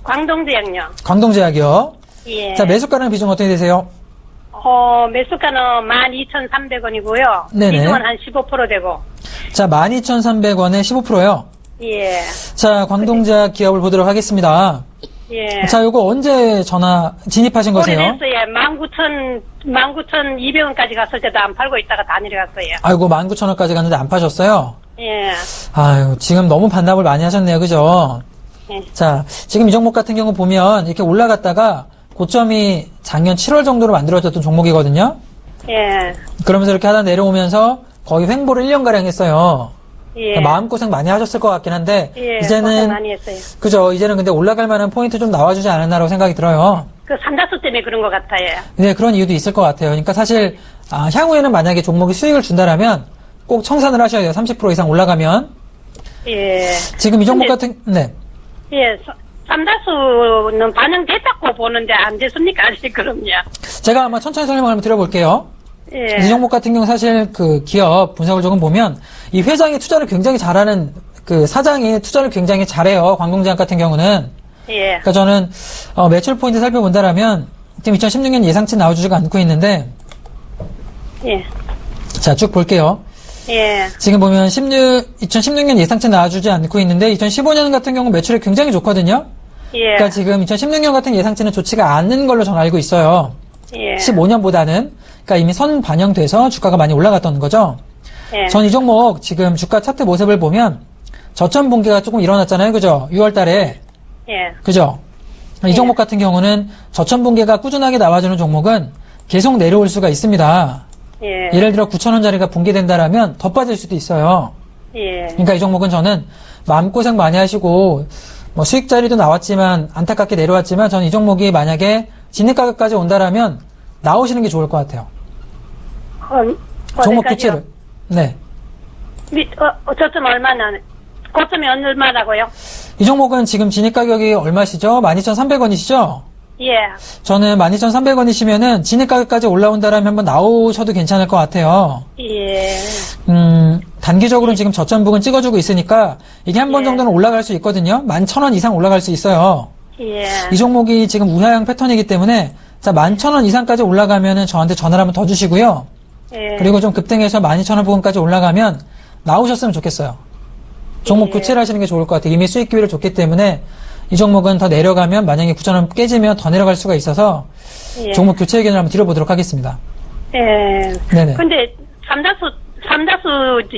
[SPEAKER 7] 광동제약요.
[SPEAKER 2] 광동제약이요.
[SPEAKER 7] 예.
[SPEAKER 2] 자, 매수가랑 비중 어떻게 되세요?
[SPEAKER 7] 매수가는 12,300원이고요.
[SPEAKER 2] 네네.
[SPEAKER 7] 비중은 한 15% 되고.
[SPEAKER 2] 자, 12,300원에 15%요.
[SPEAKER 7] 예.
[SPEAKER 2] 자, 광동제약 기업을 보도록 하겠습니다.
[SPEAKER 7] 예.
[SPEAKER 2] 자, 요거 언제 진입하신 거세요?
[SPEAKER 7] 오래됐어요. 19,200원까지 갔을 때도 안 팔고 있다가 다 내려갔어요.
[SPEAKER 2] 아이고, 19,000원까지 갔는데 안 파셨어요?
[SPEAKER 7] 예.
[SPEAKER 2] 아유, 지금 너무 반납을 많이 하셨네요. 그죠?
[SPEAKER 7] 예.
[SPEAKER 2] 자, 지금 이 종목 같은 경우 보면 이렇게 올라갔다가 고점이 작년 7월 정도로 만들어졌던 종목이거든요.
[SPEAKER 7] 예.
[SPEAKER 2] 그러면서 이렇게 하다 내려오면서 거의 횡보를 1년가량 했어요.
[SPEAKER 7] 예.
[SPEAKER 2] 마음고생 많이 하셨을 것 같긴 한데,
[SPEAKER 7] 예. 고생
[SPEAKER 2] 이제는,
[SPEAKER 7] 많이 했어요.
[SPEAKER 2] 그죠? 이제는 근데 올라갈 만한 포인트 좀 나와주지 않았나라고 생각이 들어요.
[SPEAKER 7] 그 삼다수 때문에 그런 것 같아요.
[SPEAKER 2] 네, 그런 이유도 있을 것 같아요. 그러니까 사실, 향후에는 만약에 종목이 수익을 준다라면 꼭 청산을 하셔야 돼요. 30% 이상 올라가면.
[SPEAKER 7] 예.
[SPEAKER 2] 지금 이 종목
[SPEAKER 7] 근데-
[SPEAKER 2] 같은, 네.
[SPEAKER 7] 예. 삼다수는 반영됐다고 보는데 안 됐습니까? 아직 그럼요.
[SPEAKER 2] 제가 아마 천천히 설명을 한번 드려볼게요.
[SPEAKER 7] 예.
[SPEAKER 2] 이 종목 같은 경우 사실 그 기업 분석을 조금 보면 이 회장이 투자를 굉장히 잘하는 그 사장이 투자를 굉장히 잘해요. 광동제약 같은 경우는.
[SPEAKER 7] 예.
[SPEAKER 2] 그러니까 저는 매출 포인트 살펴본다라면 지금 2016년 예상치 나와주지가 않고 있는데
[SPEAKER 7] 예.
[SPEAKER 2] 자, 쭉 볼게요.
[SPEAKER 7] 예.
[SPEAKER 2] 지금 보면 2016년 예상치 나와주지 않고 있는데 2015년 같은 경우 매출이 굉장히 좋거든요.
[SPEAKER 7] 예.
[SPEAKER 2] 그러니까 지금 2016년 같은 예상치는 좋지가 않는 걸로 저는 알고 있어요.
[SPEAKER 7] 예.
[SPEAKER 2] 15년보다는. 그러니까 이미 선 반영돼서 주가가 많이 올라갔던 거죠.
[SPEAKER 7] 예.
[SPEAKER 2] 전 이 종목 지금 주가 차트 모습을 보면 저점 붕괴가 조금 일어났잖아요. 그죠? 6월 달에.
[SPEAKER 7] 예.
[SPEAKER 2] 그죠? 이 종목 같은 경우는 저점 붕괴가 꾸준하게 나와주는 종목은 계속 내려올 수가 있습니다.
[SPEAKER 7] 예.
[SPEAKER 2] 예를 들어 9,000원짜리가 붕괴된다라면 더 빠질 수도 있어요.
[SPEAKER 7] 예.
[SPEAKER 2] 그러니까 이 종목은 저는 마음고생 많이 하시고 뭐 수익 자리도 나왔지만 안타깝게 내려왔지만 저는 이 종목이 만약에 진입 가격까지 온다라면 나오시는 게 좋을 것 같아요. 종목
[SPEAKER 7] 어디까지요?
[SPEAKER 2] 교체를. 네.
[SPEAKER 7] 저점 얼마나, 고점이 얼마라고요?
[SPEAKER 2] 이 종목은 지금 진입 가격이 얼마시죠? 12,300원이시죠?
[SPEAKER 7] 예.
[SPEAKER 2] 저는 12,300원이시면은 진입 가격까지 올라온다라면 한번 나오셔도 괜찮을 것 같아요.
[SPEAKER 7] 예.
[SPEAKER 2] 단기적으로는 지금 저점 부근 찍어주고 있으니까 이게 한 번
[SPEAKER 7] 예.
[SPEAKER 2] 정도는 올라갈 수 있거든요. 11,000원 이상 올라갈 수 있어요.
[SPEAKER 7] 예.
[SPEAKER 2] 이 종목이 지금 우하향 패턴이기 때문에 자 11,000원 이상까지 올라가면은 저한테 전화를 한번 더 주시고요.
[SPEAKER 7] 예.
[SPEAKER 2] 그리고 좀 급등해서 12,000원 부근까지 올라가면 나오셨으면 좋겠어요. 종목
[SPEAKER 7] 예.
[SPEAKER 2] 교체를 하시는 게 좋을 것 같아요. 이미 수익 기회를 줬기 때문에 이 종목은 더 내려가면 만약에 9,000원 깨지면 더 내려갈 수가 있어서
[SPEAKER 7] 예.
[SPEAKER 2] 종목 교체 의견을 한번 드려보도록 하겠습니다.
[SPEAKER 7] 예.
[SPEAKER 2] 네네.
[SPEAKER 7] 근데 삼다수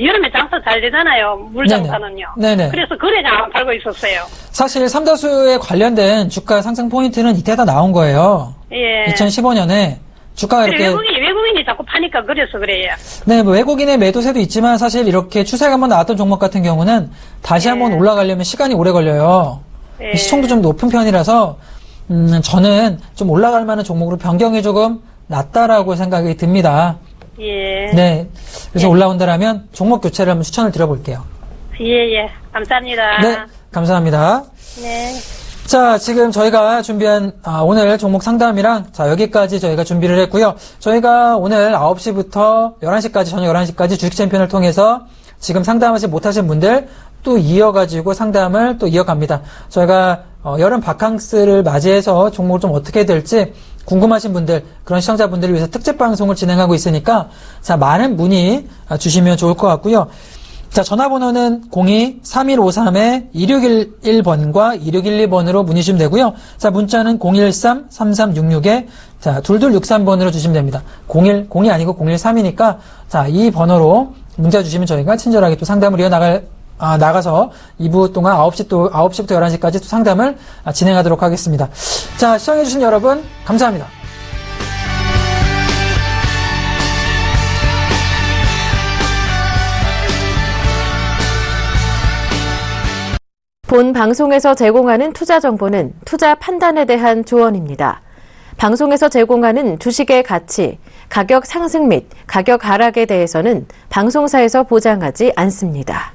[SPEAKER 7] 여름에 장사 잘 되잖아요. 물
[SPEAKER 2] 네네.
[SPEAKER 7] 장사는요.
[SPEAKER 2] 네네.
[SPEAKER 7] 그래서 거래가 안 팔고 있었어요.
[SPEAKER 2] 사실 삼다수에 관련된 주가 상승 포인트는 이때 다 나온 거예요.
[SPEAKER 7] 예.
[SPEAKER 2] 2015년에 주가가
[SPEAKER 7] 그래,
[SPEAKER 2] 이렇게
[SPEAKER 7] 외국인이 자꾸 파니까 그래서 그래요.
[SPEAKER 2] 네, 뭐 외국인의 매도세도 있지만 사실 이렇게 추세가 한번 나왔던 종목 같은 경우는 다시 한번 올라가려면 시간이 오래 걸려요.
[SPEAKER 7] 예.
[SPEAKER 2] 시총도 좀 높은 편이라서 저는 좀 올라갈 만한 종목으로 변경이 조금 낮다라고 생각이 듭니다.
[SPEAKER 7] 예.
[SPEAKER 2] 네, 그래서
[SPEAKER 7] 예.
[SPEAKER 2] 올라온다라면 종목 교체를 한번 추천을 드려볼게요.
[SPEAKER 7] 예. 감사합니다.
[SPEAKER 2] 네, 감사합니다.
[SPEAKER 7] 네.
[SPEAKER 2] 자, 지금 저희가 준비한 오늘 종목 상담이랑 자 여기까지 저희가 준비를 했고요. 저희가 오늘 9시부터 11시까지 저녁 11시까지 주식 챔피언을 통해서 지금 상담하지 못하신 분들 또 이어가지고 상담을 또 이어갑니다. 저희가 여름 바캉스를 맞이해서 종목을 좀 어떻게 될지 궁금하신 분들, 그런 시청자분들을 위해서 특집 방송을 진행하고 있으니까 자 많은 문의 주시면 좋을 것 같고요. 자, 전화번호는 02-3153-2611번과 2612번으로 문의 주시면 되고요. 자, 문자는 013-3366에 자, 2263번으로 주시면 됩니다. 0이 아니고 013이니까 자, 이 번호로 문자 주시면 저희가 친절하게 또 상담을 나가서 2부 동안 9시부터 11시까지 또 상담을 진행하도록 하겠습니다. 자, 시청해주신 여러분, 감사합니다.
[SPEAKER 1] 본 방송에서 제공하는 투자 정보는 투자 판단에 대한 조언입니다. 방송에서 제공하는 주식의 가치, 가격 상승 및 가격 하락에 대해서는 방송사에서 보장하지 않습니다.